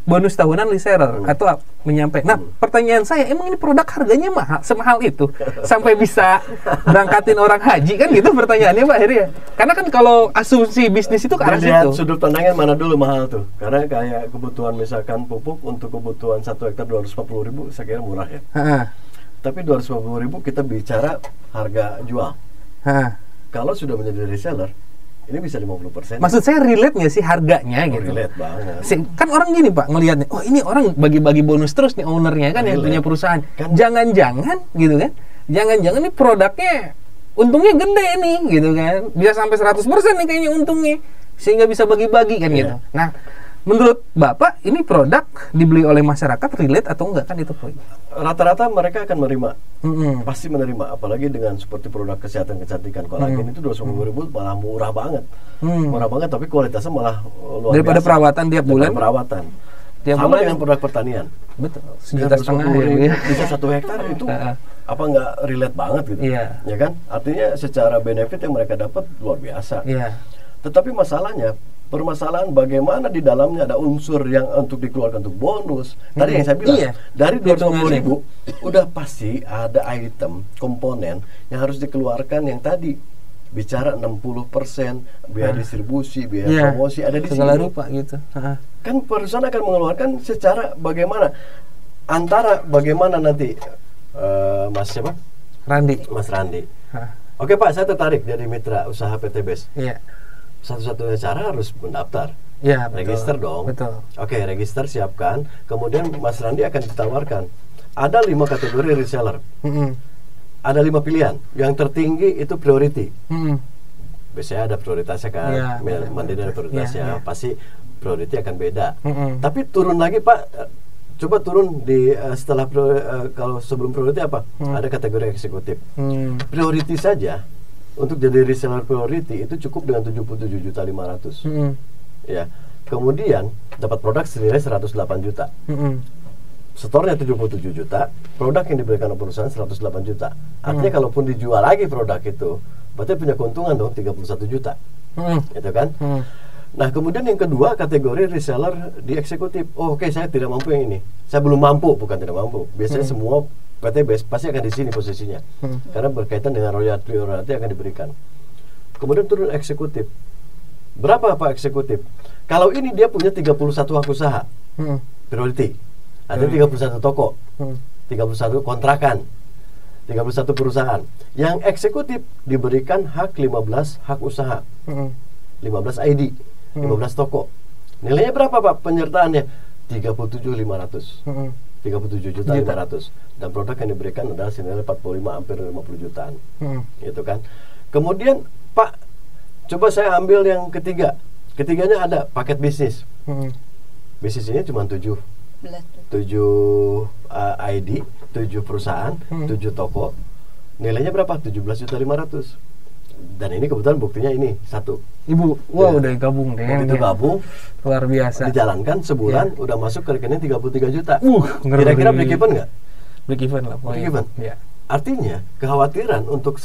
bonus tahunan reseller atau menyampaikan. Nah, pertanyaan saya, emang ini produk harganya mahal, semahal itu sampai bisa berangkatin orang haji kan gitu pertanyaannya Pak Heri ya? Karena kan kalau asumsi bisnis itu ke arah situ. Lihat sudut pandangnya mana dulu mahal tuh. Karena kayak kebutuhan misalkan pupuk untuk kebutuhan 1 hektar 250.000 saya kira murah ya. Tapi 250.000 kita bicara harga jual. Kalau sudah menjadi reseller, ini bisa 50%. Maksud saya relate nggak sih harganya gitu? Relate banget. Kan orang gini Pak, ngelihatnya, oh ini orang bagi-bagi bonus terus nih ownernya kan yang punya perusahaan. Jangan-jangan gitu kan? Jangan-jangan nih produknya untungnya gede nih gitu kan? Bisa sampai 100% nih kayaknya untungnya. Sehingga bisa bagi-bagi kan gitu. Nah, menurut Bapak ini produk dibeli oleh masyarakat relate atau enggak kan itu? Rata-rata mereka akan menerima. Pasti menerima, apalagi dengan seperti produk kesehatan kecantikan kolagen itu 250.000 malah murah banget. Murah banget tapi kualitasnya malah luar daripada biasa. Perawatan tiap bulan. Perawatan. Tiap sama bulan dengan produk pertanian. Betul. 1,5 ya. Bisa 1 hektar itu apa nggak relate banget gitu. Ya kan? Artinya secara benefit yang mereka dapat luar biasa. Tetapi permasalahan bagaimana di dalamnya ada unsur yang untuk dikeluarkan untuk bonus. Tadi yang saya bilang, dari 250.000 udah pasti ada item, komponen yang harus dikeluarkan yang tadi. Bicara 60% biaya distribusi, biaya promosi, ada di segala sini. rupa gitu. Kan perusahaan akan mengeluarkan secara bagaimana, antara bagaimana nanti Mas siapa? Mas Randi. Oke Pak, saya tertarik jadi mitra usaha PTBS. Satu-satunya cara harus mendaftar. Register dong. Betul. Oke, register siapkan. Kemudian Mas Randi akan ditawarkan. Ada 5 kategori reseller. Ada 5 pilihan. Yang tertinggi itu priority. Biasanya ada prioritasnya kan. Mandiri ada prioritasnya. Pasti priority akan beda. Tapi turun lagi Pak. Coba turun di setelah kalau sebelum priority apa? Ada kategori eksekutif. Priority saja. Untuk jadi reseller priority itu cukup dengan 77.500.000. Ya. Kemudian dapat produk senilai 108 juta. Setornya 77 juta, produk yang diberikan oleh perusahaan 108 juta. Artinya kalaupun dijual lagi produk itu, berarti punya keuntungan dong 31 juta. Itu kan? Nah, kemudian yang kedua kategori reseller di eksekutif. Oh, oke, saya tidak mampu yang ini. Saya belum mampu, bukan tidak mampu. Biasanya semua PTBS pasti akan di sini posisinya, karena berkaitan dengan royalti akan diberikan. Kemudian turun eksekutif. Berapa Pak eksekutif? Kalau ini dia punya 31 hak usaha, priority. Ada 31 toko, 31 kontrakan, 31 perusahaan. Yang eksekutif diberikan hak 15 hak usaha, 15 ID, 15 toko. Nilainya berapa Pak penyertaannya? 37.500. 37.500.000 dan produk yang diberikan adalah senilai 45 hampir 50 jutaan. Gitu kan. Kemudian Pak, coba saya ambil yang ketiga, Ketiganya ada paket bisnis. Bisnis ini cuma 7 ID, 7 perusahaan, 7 toko. Nilainya berapa? 17.500.000. Dan ini kebetulan buktinya ini satu. Ibu, udah gabung deh. Itu gabung, luar biasa. dijalankan sebulan, udah masuk ke rekening 33 juta. Ngeri. Kira-kira break even nggak? Break even lah. Break even. Ya. Artinya kekhawatiran untuk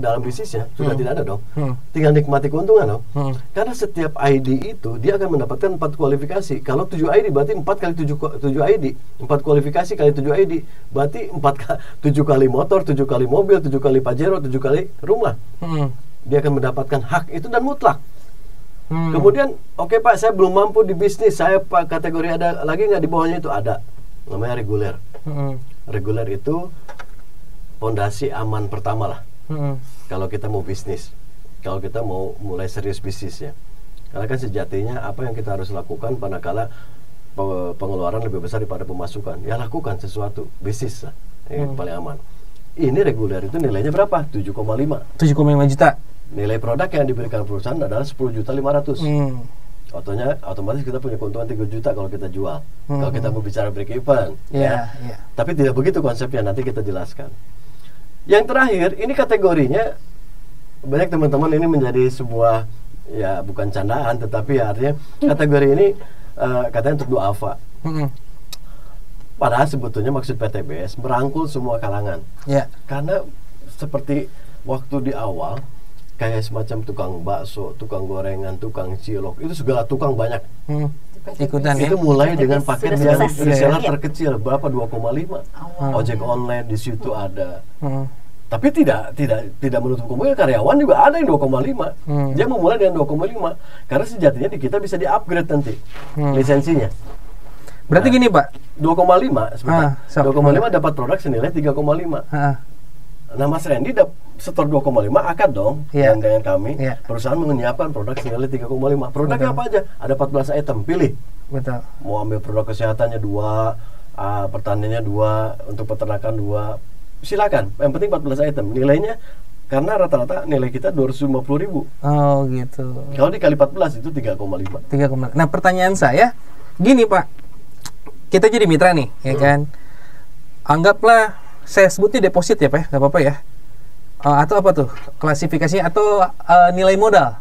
dalam bisnisnya sudah tidak ada dong. Tinggal nikmati keuntungan dong. Karena setiap ID itu dia akan mendapatkan 4 kualifikasi. Kalau 7 ID berarti 4 kali 7 ID. 4 kualifikasi kali 7 ID berarti 7 kali motor, 7 kali mobil, 7 kali Pajero, 7 kali rumah. Dia akan mendapatkan hak itu dan mutlak. Kemudian, oke Pak, saya belum mampu di bisnis. Saya Pak kategori ada lagi nggak di bawahnya itu ada. Namanya reguler. Reguler itu fondasi aman pertama lah. Kalau kita mau bisnis, kalau kita mau mulai serius bisnis ya. Karena kan sejatinya apa yang kita harus lakukan manakala pengeluaran lebih besar daripada pemasukan, ya lakukan sesuatu bisnis lah, yang paling aman. Ini reguler itu nilainya berapa? 7,5 juta. Nilai produk yang diberikan perusahaan adalah 10.500.000. Otomatis kita punya keuntungan 3 juta kalau kita jual. Kalau kita mau bicara break even, ya. Tapi tidak begitu konsepnya, nanti kita jelaskan. Yang terakhir, ini kategorinya banyak teman-teman ini menjadi sebuah ya bukan candaan, tetapi ya artinya kategori ini katanya untuk duafa. Padahal sebetulnya maksud PTBS merangkul semua kalangan. Karena seperti waktu di awal kayak semacam tukang bakso, tukang gorengan, tukang cilok, itu segala tukang banyak. Ikutan itu mulai dengan paket yang reseller terkecil berapa 2,5. Ojek online di situ ada. Tapi tidak menutup kemungkinan karyawan juga ada yang 2,5. Dia memulai dengan 2,5 karena sejatinya di kita bisa di-upgrade nanti lisensinya. Berarti gini, Pak. 2,5 sebentar. 2,5 dapat produk senilai 3,5. Nah, Mas Randy setor 2,5 akad dong dengan kami. Perusahaan menyiapkan produk senilai 3,5. Produknya apa aja? Ada 14 item, pilih. Betul. Mau ambil produk kesehatannya 2, pertaniannya 2, untuk peternakan 2. Silakan. Yang penting 14 item. Nilainya karena rata-rata nilai kita 250.000. Oh, gitu. Kalau dikali 14 itu 3,5. 3,5. Nah, pertanyaan saya gini, Pak. Kita jadi mitra nih, ya kan? Anggaplah saya sebutnya deposit ya, Pak, nggak apa-apa ya. Atau apa tuh klasifikasinya, atau nilai modal?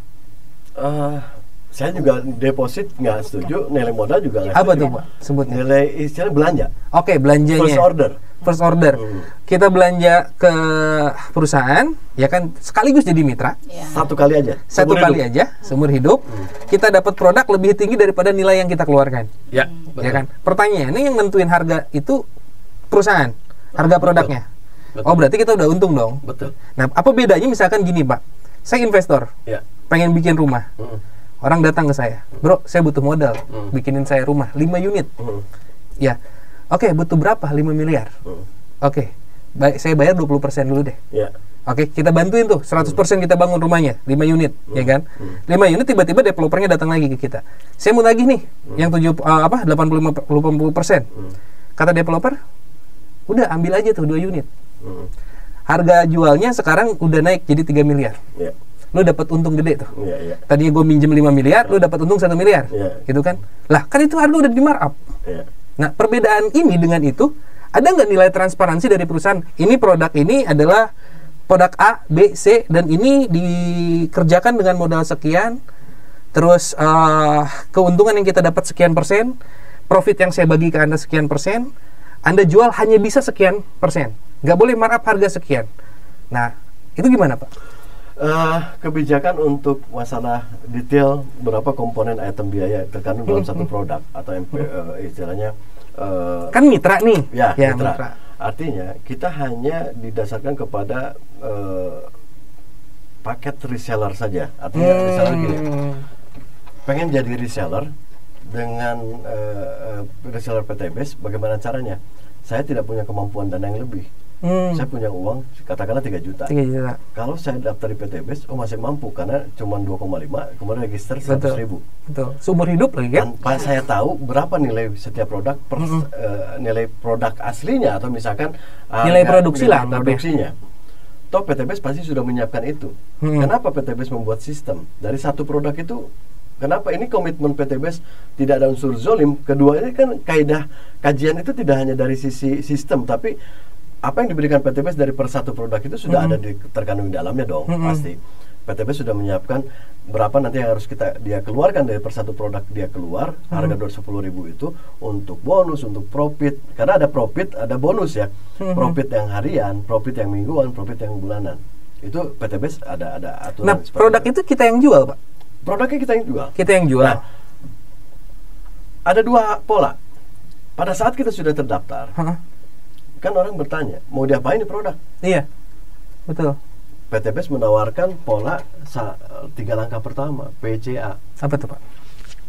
Saya juga deposit nggak setuju, nilai modal juga nggak setuju. Apa tuh, Pak, sebutnya? Nilai istilahnya belanja. Oke, belanjanya. First order. Kita belanja ke perusahaan, ya kan, sekaligus jadi mitra. Satu kali aja. Seumur hidup. Kita dapat produk lebih tinggi daripada nilai yang kita keluarkan. Ya kan? Pertanyaannya yang nentuin harga itu perusahaan. Harga produknya. Betul. Oh, berarti kita udah untung dong. Betul. Nah, apa bedanya misalkan gini, Pak. Saya investor. Pengen bikin rumah. Orang datang ke saya. Bro, saya butuh modal. Bikinin saya rumah 5 unit. Ya. Oke, butuh berapa? 5 miliar. Oke. Baik, saya bayar 20% dulu deh. Oke, kita bantuin tuh 100% kita bangun rumahnya 5 unit, ya kan? 5 unit tiba-tiba developernya datang lagi ke kita. Saya mau lagi nih yang 80%. Kata developer, udah ambil aja tuh 2 unit. Harga jualnya sekarang udah naik jadi 3 miliar. Lu dapat untung gede tuh. Tadinya gue minjem 5 miliar, lu dapat untung 1 miliar. Gitu kan? Lah, kan itu harga udah di markup. Nah, perbedaan ini dengan itu, ada nggak nilai transparansi dari perusahaan? Ini produk ini adalah produk A, B, C, dan ini dikerjakan dengan modal sekian, terus keuntungan yang kita dapat sekian persen, profit yang saya bagi ke Anda sekian persen, Anda jual hanya bisa sekian persen. Nggak boleh markup harga sekian. Nah, itu gimana, Pak? Kebijakan untuk masalah detail berapa komponen item biaya terkandung dalam satu produk atau istilahnya kan mitra nih. Mitra. Artinya kita hanya didasarkan kepada paket reseller saja. Artinya reseller gini, pengen jadi reseller dengan reseller PTBS, bagaimana caranya? Saya tidak punya kemampuan dana yang lebih. Saya punya uang katakanlah 3 juta. Kalau saya daftar di PTBS, masih mampu karena cuma 2,5, kemudian register 100.000. Betul. Seumur hidup lagi kan? Tanpa saya tahu berapa nilai setiap produk nilai produk aslinya atau misalkan nilai produksi lah produksinya. Toh PTBS pasti sudah menyiapkan itu. Kenapa PTBS membuat sistem dari satu produk itu Kenapa? Ini komitmen PTBS, tidak ada unsur zolim. Kedua, ini kan kaidah kajian itu tidak hanya dari sisi sistem, tapi apa yang diberikan PTBS dari per satu produk itu sudah ada terkandung di dalamnya dong, pasti. PTBS sudah menyiapkan berapa nanti yang harus dia keluarkan dari per satu produk dia keluar, harga 210.000 itu untuk bonus, untuk profit. Karena ada profit, ada bonus ya. Profit yang harian, profit yang mingguan, profit yang bulanan. Itu PTBS ada aturan. Nah, produk itu kita yang jual, Pak. Produknya kita yang jual. Kita yang jual. Nah, ada dua pola. Pada saat kita sudah terdaftar, kan orang bertanya, mau diapain nih produk? Iya, betul. PTBS menawarkan pola 3 langkah pertama, PCA. Apa tuh, Pak?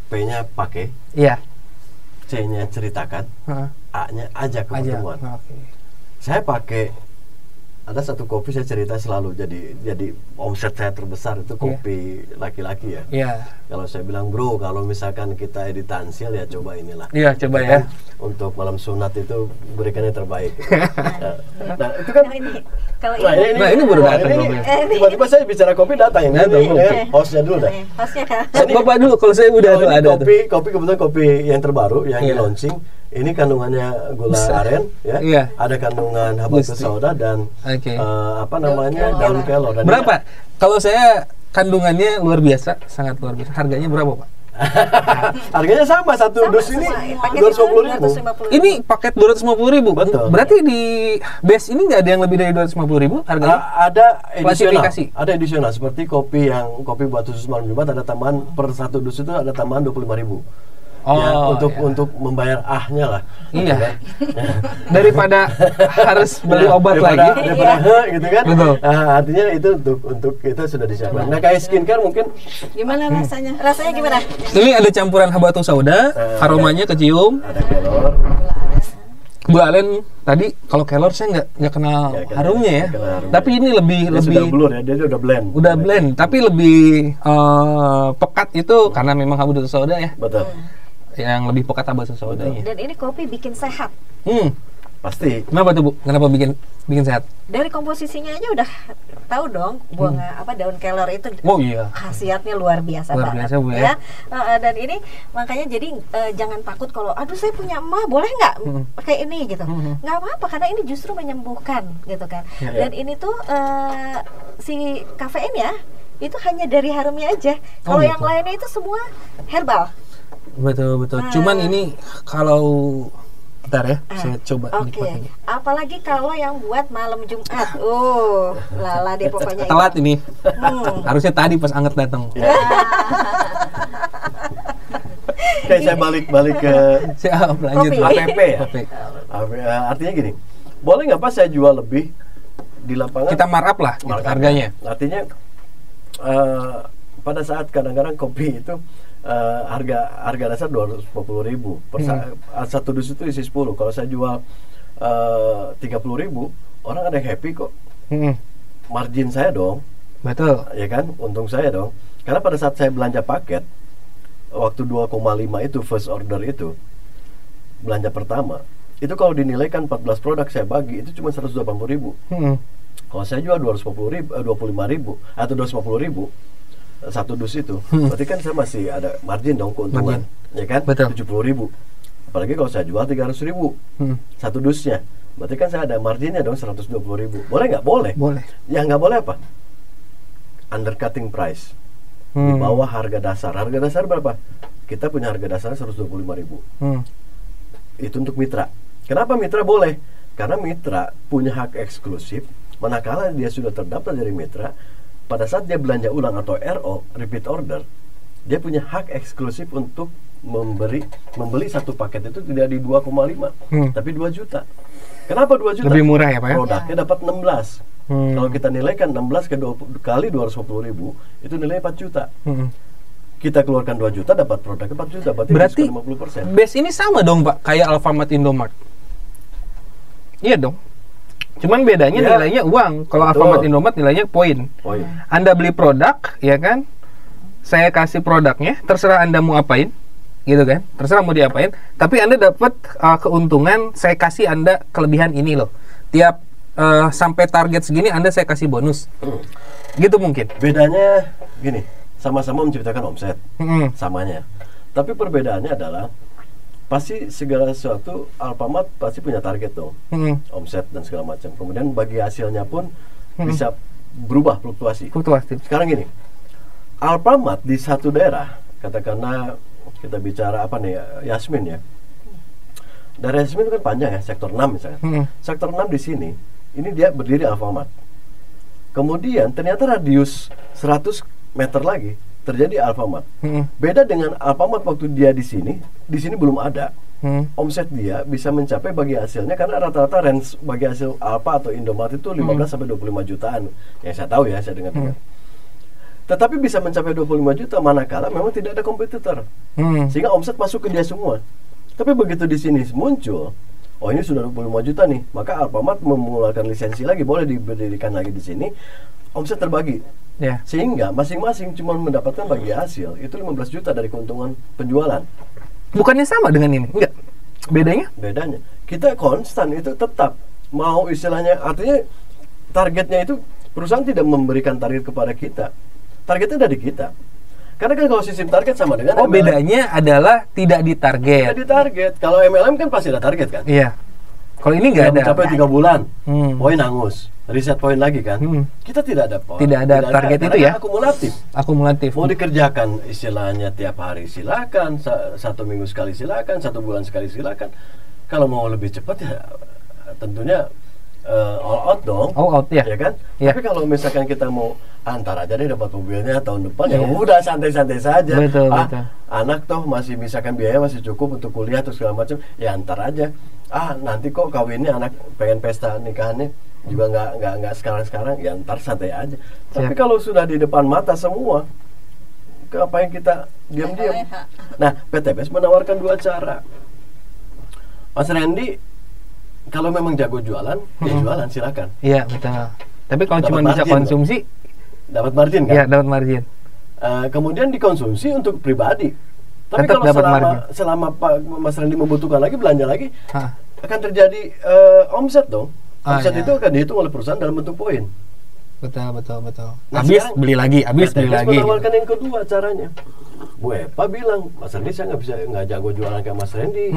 P-nya pakai, Iya. C-nya ceritakan, A-nya ajak ke pertemuan. Oke. Saya pakai, ada satu kopi saya cerita selalu, jadi omset saya terbesar itu kopi laki-laki ya. Iya. Kalau saya bilang, bro, kalau misalkan kita editansial ya coba inilah. Iya, coba ya. Untuk malam sunat itu berikan yang terbaik. Nah, itu kan. Kalau ini baru datang kopi. Tiba-tiba saya bicara kopi datang ini. Hostnya dulu dah. Hostnya kan. Bapak dulu, kalau saya udah tuh ada tuh. Kopi kebetulan kopi yang terbaru yang di launching. Ini kandungannya gula aren, ya. Iya. Ada kandungan habatus sauda dan daun kelor. Dan berapa? Kalau saya kandungannya luar biasa, sangat luar biasa. Harganya berapa, Pak? Harganya sama, satu dus ini 250.000. Ini paket 250.000. Betul. Berarti di base ini nggak ada yang lebih dari 250.000 harganya? Ada edisional. Klasifikasi. Ada edisional seperti kopi buat khusus malam Jumat, ada tambahan per satu dus itu ada tambahan 25.000. Untuk membayar ahnya lah. Iya. Daripada harus beli obat lagi. Daripada gitu kan. Betul. Artinya itu untuk kita sudah disiapkan. Nah, kayak skincare mungkin gimana rasanya? Rasanya gimana? Ini ada campuran habatus sauda, aromanya kecium. Ada kelor. Gula aren tadi, kalau kelor saya nggak kenal harumnya ya. Tapi ini lebih sudah blur ya, dia udah blend. Udah blend, tapi lebih pekat itu karena memang habatus sauda ya. Betul. Yang lebih pekat habatus saudanya. Dan ini kopi bikin sehat. Pasti. Kenapa tuh, Bu? Kenapa bikin sehat? Dari komposisinya aja udah tahu dong, daun kelor itu. Oh iya. Khasiatnya luar biasa banget. Bu, ya. Dan ini makanya jadi jangan takut kalau aduh saya punya emak, boleh nggak pakai ini gitu. Nggak apa-apa karena ini justru menyembuhkan gitu kan. Dan ini tuh si kafein ya, itu hanya dari harumnya aja. Kalau yang lainnya itu semua herbal. Betul. Cuman ini kalau bentar ya, saya coba nikmatin. Apalagi kalau yang buat malam Jumat. Lala deh pokoknya. Telat ini. Harusnya tadi pas Anget datang. Oke, saya balik ke siap, lanjut. APP ya. Artinya gini, boleh nggak Pak saya jual lebih di lapangan? Kita markup lah harganya. Artinya pada saat kadang-kadang kopi itu harga dasar 250.000 per satu dus itu isi 10. Kalau saya jual 30.000, orang ada yang happy kok. Margin saya dong. Betul. Ya kan, untung saya dong. Karena pada saat saya belanja paket waktu 2,5 itu first order itu belanja pertama, itu kalau dinilaikan 14 produk saya bagi itu cuma 180.000. Kalau saya jual 25.000 atau 250.000 satu dus itu, berarti kan saya masih ada margin dong, keuntungan, ya kan? 70.000. Apalagi kalau saya jual 300.000 satu dusnya, berarti kan saya ada marginnya dong 120.000. Boleh nggak? Boleh. Yang nggak boleh apa? Undercutting price, di bawah harga dasar. Harga dasar berapa? Kita punya harga dasar 125.000. Itu untuk mitra. Kenapa mitra boleh? Karena mitra punya hak eksklusif. Manakala dia sudah terdaftar dari mitra, pada saat dia belanja ulang atau RO, repeat order, dia punya hak eksklusif untuk membeli satu paket itu tidak di 2,5 tapi 2 juta. Kenapa 2 juta? Lebih murah ya Pak ya? Produknya dapat 16. Kalau kita nilaikan 16 kali 250.000 itu nilainya 4 juta. Kita keluarkan 2 juta dapat produknya 4 juta, berarti 50%. Base ini sama dong Pak, kayak Alfamart, Indomart. Iya dong. Cuman bedanya nilainya uang. Kalau Alfamart, Indomart nilainya poin. Anda beli produk, ya kan? Saya kasih produknya, terserah Anda mau apain, gitu kan? Terserah mau diapain. Tapi Anda dapat keuntungan. Saya kasih Anda kelebihan ini loh. Tiap sampai target segini, Anda saya kasih bonus. Gitu mungkin. Bedanya gini, sama-sama menciptakan omset, samanya. Tapi perbedaannya adalah pasti segala sesuatu Alfamart pasti punya target dong, omset dan segala macam. Kemudian bagi hasilnya pun bisa berubah fluktuasi. Sekarang gini, Alfamart di satu daerah, katakanlah kita bicara apa nih, Yasmin ya. Daerah Yasmin itu kan panjang ya, sektor 6 misalnya. Sektor 6 di sini, ini dia berdiri Alfamart. Kemudian ternyata radius 100 meter lagi terjadi Alfamart. Beda dengan Alfamart waktu dia di sini belum ada. Omset dia bisa mencapai bagi hasilnya karena rata-rata range bagi hasil Alfa atau Indomaret itu 15 sampai 25 jutaan. Yang saya tahu ya, saya dengar-dengar. Tetapi bisa mencapai 25 juta manakala memang tidak ada kompetitor. Sehingga omset masuk ke dia semua. Tapi begitu di sini muncul, oh ini sudah 25 juta nih, maka Alfamart memulakan lisensi lagi, boleh diberikan lagi di sini, omset terbagi. Sehingga masing-masing cuma mendapatkan bagi hasil itu 15 juta dari keuntungan penjualan. Bukannya sama dengan ini? Enggak. Bedanya? Bedanya, kita konstan itu tetap mau istilahnya, artinya targetnya itu perusahaan tidak memberikan target kepada kita. Targetnya dari kita. Karena kan kalau sistem target sama dengan MLM. Bedanya adalah tidak ditarget. Tidak ditarget. Kalau MLM kan pasti ada target kan? Iya. Kalau ini nggak ada. Mencapai 3 bulan, poin hangus. Riset poin lagi kan? Kita tidak ada poin. Tidak ada target itu ya? Akumulatif. Mau dikerjakan istilahnya tiap hari silakan, 1 minggu sekali silakan, 1 bulan sekali silakan. Kalau mau lebih cepat ya tentunya all out dong. All out ya. Ya kan? Tapi kalau misalkan kita mau antar aja deh dapat mobilnya tahun depan, ya udah santai-santai saja. Betul. Anak toh masih misalkan biaya masih cukup untuk kuliah atau segala macam, ya antar aja. Nanti kok kawinnya anak pengen pesta nikahannya juga nggak sekarang, ya ntar santai aja. Tapi kalau sudah di depan mata semua, apa yang kita diam-diam. Nah, PTBS menawarkan 2 cara. Mas Randy, kalau memang jago jualan, ya jualan silakan. Iya, betul. Tapi kalau cuma bisa konsumsi, dapat margin kan? Iya, dapat margin. Kemudian dikonsumsi untuk pribadi. Tapi tetap kalau selama Pak Mas Randy membutuhkan lagi, belanja lagi, akan terjadi omset dong. Omset itu akan dihitung oleh perusahaan dalam bentuk poin. Betul. Nah, habis beli lagi. Menawarkan yang kedua caranya. Bu Epa bilang, Mas Randy saya nggak jago jualan kayak Mas Randy.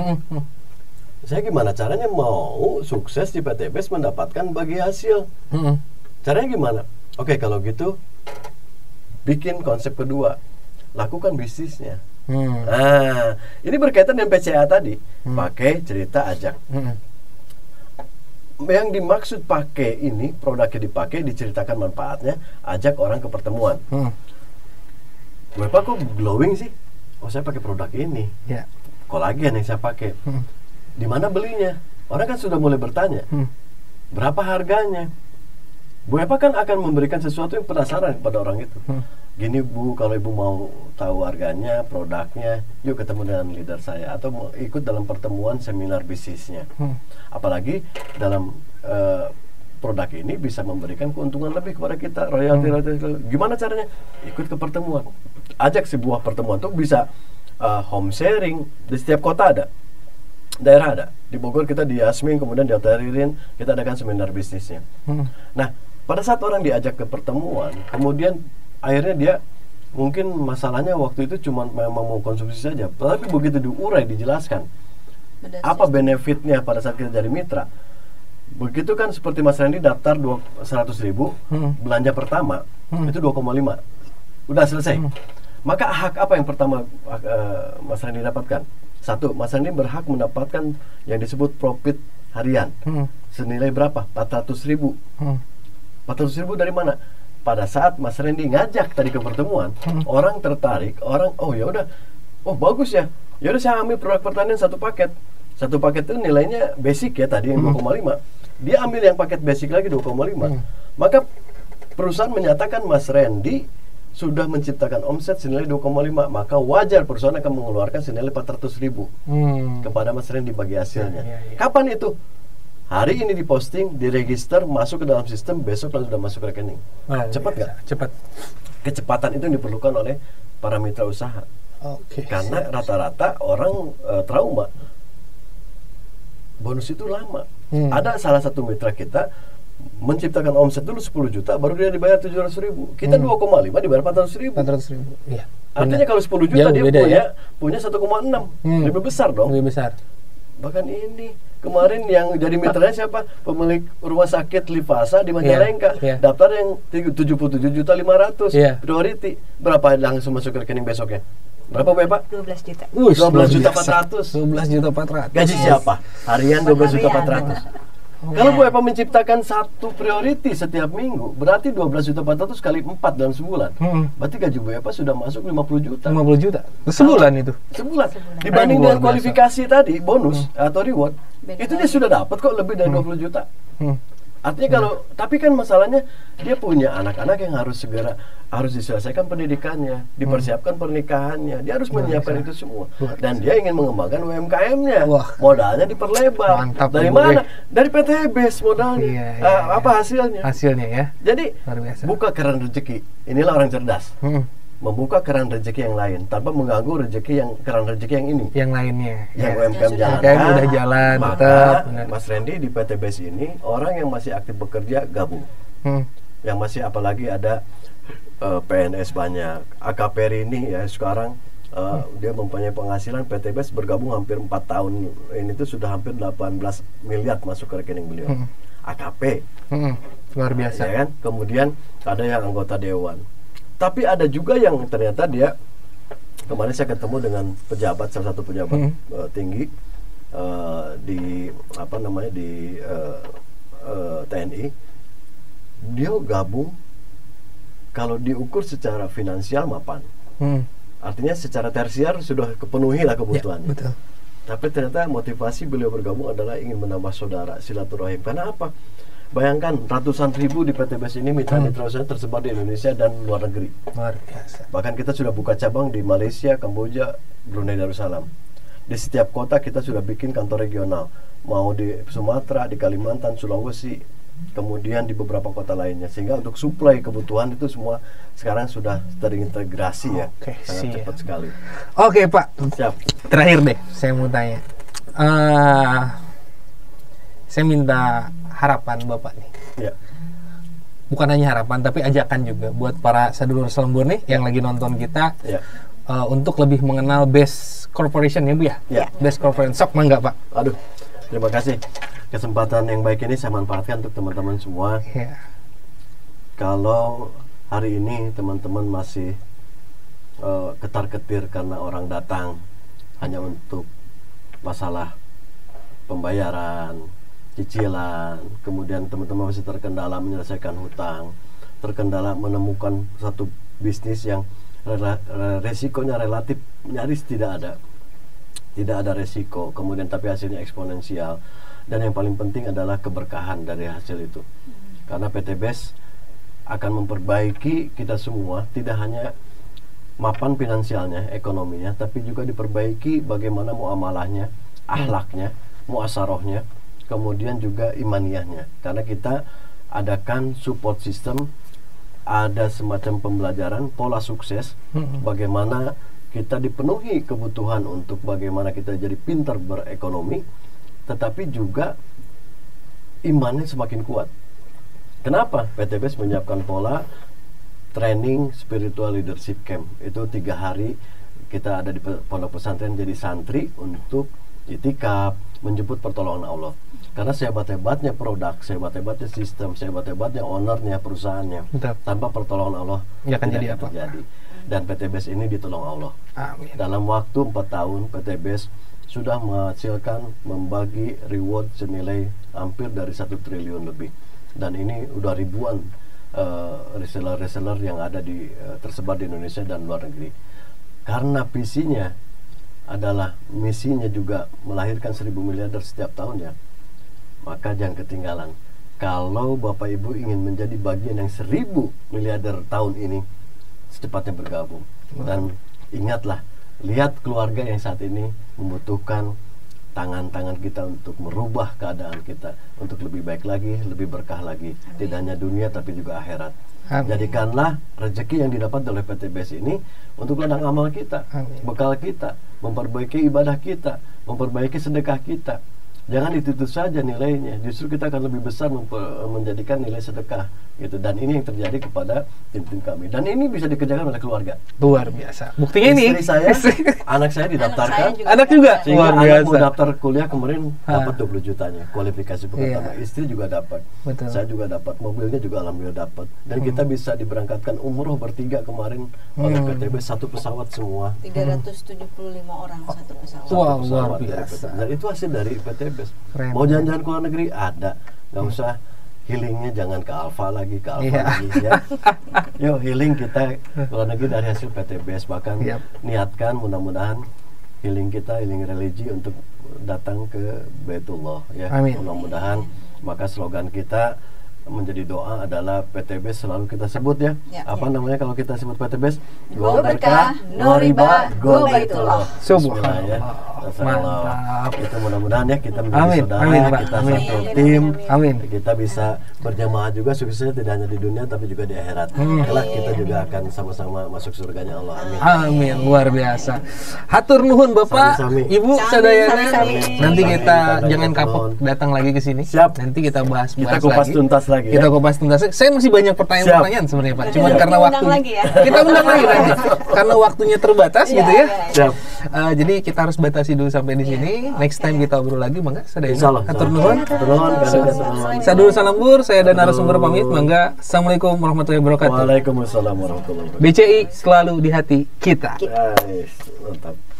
Saya gimana caranya mau sukses di PTBS mendapatkan bagi hasil? Caranya gimana? Oke, kalau gitu bikin konsep kedua, lakukan bisnisnya. Nah, ini berkaitan dengan PCA tadi, pakai cerita ajak. Yang dimaksud pakai ini, produknya dipakai, diceritakan manfaatnya, ajak orang ke pertemuan. Bapak kok glowing sih? Oh, saya pakai produk ini. Kolagen yang saya pakai. Di mana belinya? Orang kan sudah mulai bertanya. Berapa harganya? Bu Epa kan akan memberikan sesuatu yang penasaran pada orang itu. Gini Bu, kalau Ibu mau tahu harganya, produknya, yuk ketemu dengan leader saya atau mau ikut dalam pertemuan seminar bisnisnya. Apalagi dalam produk ini bisa memberikan keuntungan lebih kepada kita, royalti. Gimana caranya? Ikut ke pertemuan. Ajak sebuah pertemuan tuh bisa home sharing, di setiap kota ada. Daerah ada. Di Bogor kita di Yasmin, kemudian di Hotel Ririn kita adakan seminar bisnisnya. Nah, pada saat orang diajak ke pertemuan, kemudian akhirnya dia mungkin masalahnya waktu itu cuma memang mau konsumsi saja. Tapi begitu diurai, dijelaskan apa benefitnya pada saat kita jadi mitra. Begitu kan seperti Mas Randy daftar 100.000 belanja pertama itu 2,5 udah selesai. Maka hak apa yang pertama Mas Randy dapatkan? 1, Mas Randy berhak mendapatkan yang disebut profit harian senilai berapa? 400.000. 400.000 dari mana? Pada saat Mas Randy ngajak tadi ke pertemuan, orang tertarik, oh ya udah, oh bagus ya, ya udah saya ambil produk pertanian 1 paket. 1 paket itu nilainya basic ya tadi yang 2,5. Dia ambil yang paket basic lagi 2,5. Maka perusahaan menyatakan Mas Randy sudah menciptakan omset senilai 2,5, maka wajar perusahaan akan mengeluarkan senilai 400.000 kepada Mas Randy bagi hasilnya. Kapan itu? Hari ini diposting, diregister, masuk ke dalam sistem, besok langsung sudah masuk ke rekening. Cepat nggak? Cepat. Kecepatan itu yang diperlukan oleh para mitra usaha. Karena rata-rata orang trauma. Bonus itu lama. Ada salah satu mitra kita menciptakan omset dulu 10 juta, baru dia dibayar 700.000. Kita 2,5 dibayar 400.000. 400.000. Iya. Artinya kalau 10 juta Jauh dia beda, punya 1,6. Lebih besar dong. Lebih besar. Bahkan ini kemarin yang jadi mitranya siapa? Pemilik rumah sakit Livasa di Majalengka. Daftar yang 77.500.000 priority. Berapa langsung masuk ke rekening besoknya? Berapa Bapak? 12 juta. 12.400.000. 12.400.000. Gaji siapa? Harian 12.400.000. Kalau Bu Epa menciptakan satu priority setiap minggu, berarti 12.400.000 kali 4 dalam sebulan. Berarti gaji Bu Epa sudah masuk 50 juta. 50 juta. Sebulan itu. Sebulan. Dibanding dengan kualifikasi tadi, bonus atau reward, itu dia sudah dapat kok lebih dari 20 juta. Artinya kalau, tapi kan masalahnya dia punya anak-anak yang harus diselesaikan pendidikannya, dipersiapkan pernikahannya, dia harus menyiapkan itu semua. Dan dia ingin mengembangkan UMKM-nya, modalnya diperlebar. Mantap, dari mana? Dari PTBS modalnya. Apa hasilnya? Hasilnya ya. Jadi buka keran rezeki. Inilah orang cerdas. Membuka keran rezeki yang lain tanpa mengganggu keran rezeki yang ini. Yang lainnya. Yang UMKM jalan. Udah jalan. Maka Mas Randy di PTBS ini orang yang masih aktif bekerja gabung. Yang masih apalagi ada PNS banyak. AKP ini ya sekarang dia mempunyai penghasilan PTBS bergabung hampir 4 tahun ini tuh sudah hampir 18 miliar masuk ke rekening beliau. AKP. Luar biasa. Ya kan? Kemudian ada yang anggota dewan. Tapi ada juga yang ternyata dia, kemarin saya ketemu dengan salah satu pejabat tinggi di TNI. Dia gabung, kalau diukur secara finansial mapan. Artinya secara tersier sudah kepenuhi lah kebutuhannya. Betul. Tapi ternyata motivasi beliau bergabung adalah ingin menambah saudara, silaturahim. Karena apa? Bayangkan ratusan ribu di PTBS ini mitra-mitra usaha tersebar di Indonesia dan luar negeri. Luar biasa. Bahkan kita sudah buka cabang di Malaysia, Kamboja, Brunei Darussalam. Di setiap kota kita sudah bikin kantor regional. Mau di Sumatera, di Kalimantan, Sulawesi, kemudian di beberapa kota lainnya. Sehingga untuk suplai kebutuhan itu semua sekarang sudah terintegrasi ya. Sangat cepat sekali. Oke Pak. Siap. Terakhir deh, saya mau tanya. Saya minta harapan Bapak nih. Ya. Bukan hanya harapan, tapi ajakan juga buat para sedulur selembur nih yang lagi nonton kita untuk lebih mengenal Best Corporation ya Bu ya? Best Corporation. Sok mangga Pak. Aduh, terima kasih. Kesempatan yang baik ini saya manfaatkan untuk teman-teman semua. Kalau hari ini teman-teman masih ketar-ketir karena orang datang hanya untuk masalah pembayaran, cicilan, kemudian teman-teman masih terkendala menyelesaikan hutang, terkendala menemukan satu bisnis yang resikonya relatif nyaris tidak ada resiko, kemudian tapi hasilnya eksponensial, dan yang paling penting adalah keberkahan dari hasil itu. Karena PTBS akan memperbaiki kita semua, tidak hanya mapan finansialnya, ekonominya, tapi juga diperbaiki bagaimana muamalahnya, akhlaknya, muasarohnya, kemudian juga imaniyahnya. Karena kita adakan support system, ada semacam pembelajaran pola sukses, bagaimana kita dipenuhi kebutuhan untuk bagaimana kita jadi pintar berekonomi, tetapi juga imannya semakin kuat. Kenapa? PTBS menyiapkan pola training spiritual leadership camp. Itu 3 hari kita ada di pondok pesantren jadi santri untuk itikaf, menjemput pertolongan Allah. Karena sehebat-hebatnya produk, sehebat-hebatnya sistem, sehebat-hebatnya ownernya, perusahaannya, tanpa pertolongan Allah ya akan jadi apa? Terjadi. Dan PTBS ini ditolong Allah. Amin. Dalam waktu 4 tahun PTBS sudah menghasilkan, membagi reward senilai hampir dari 1 triliun lebih. Dan ini udah ribuan reseller-reseller yang ada tersebar di Indonesia dan luar negeri. Karena visinya adalah, misinya juga melahirkan 1.000 miliarder setiap tahunnya, maka jangan ketinggalan. Kalau Bapak Ibu ingin menjadi bagian yang 1.000 miliarder tahun ini, secepatnya bergabung. Dan ingatlah, lihat keluarga yang saat ini membutuhkan tangan-tangan kita untuk merubah keadaan kita untuk lebih baik lagi, lebih berkah lagi. Tidak hanya dunia tapi juga akhirat. Amin. Jadikanlah rezeki yang didapat oleh PTBS ini untuk ladang amal kita, bekal kita, memperbaiki ibadah kita, memperbaiki sedekah kita. jangan ditutup saja nilainya, justru kita akan lebih besar menjadikan nilai sedekah gitu. Dan ini yang terjadi kepada tim-tim kami, dan ini bisa dikerjakan oleh keluarga. Luar biasa. Buktinya ini istri saya, anak saya didaftarkan, anak juga sehingga luar anak biasa. mau daftar kuliah kemarin dapat 20 jutanya kualifikasi pertama. Istri juga dapat, Betul. saya juga dapat, mobilnya juga alhamdulillah dapat, dan kita bisa diberangkatkan umroh bertiga kemarin oleh PTB, satu pesawat semua. 375 orang satu pesawat. Wah, Satu luar pesawat dari biasa. PTB. Dan itu hasil dari PTB. Keren. Mau jalan-jalan ke luar negeri ada, nggak usah healingnya jangan ke Alfa lagi, ke Alfa Iya. lagi ya. Yuk healing kita ke luar negeri dari hasil PTBS, bahkan Yap. niatkan mudah-mudahan healing kita, healing religi untuk datang ke Baitullah ya. Amin. Mudah-mudahan maka slogan kita menjadi doa adalah PTBS selalu kita sebut ya. Ya. Apa namanya kalau kita sebut PTBS? Go berkah, no riba, go Baitullah. Bismillah ya. Mantap. Itu mudah-mudahan ya kita menjadi Amin, saudara, amin, Pak. kita Amin. satu tim, Amin. kita bisa berjamaah juga suksesnya tidak hanya di dunia tapi juga di akhirat. Kelak kita juga akan sama-sama masuk surganya Allah. Amin. Amin, luar biasa. Hatur nuhun Bapak, Sami-sami. Ibu, sadayana. Sami-sami. Nanti kita Sami-sami. jangan kapok datang lagi ke sini. Siap. Nanti kita bahas Kita kupas lagi. tuntas lagi Kita ya. kupas tuntas. Saya masih banyak pertanyaan-pertanyaan sebenarnya Pak. Cuman Nanti karena diundang waktu lagi ya. kita undang lagi nanti. Karena waktunya terbatas gitu ya. Siap. Jadi kita harus batasi dulu sampai di sini. Next time kita obrol lagi, mangga sadayana. Insyaallah. Hatur nuhun. Hatur nuhun, nuhun. Sadul salambur, saya dan narasumber pamit. Mangga. Assalamualaikum warahmatullahi wabarakatuh. Waalaikumsalam warahmatullahi wabarakatuh. BCI selalu di hati kita. Guys, mantap.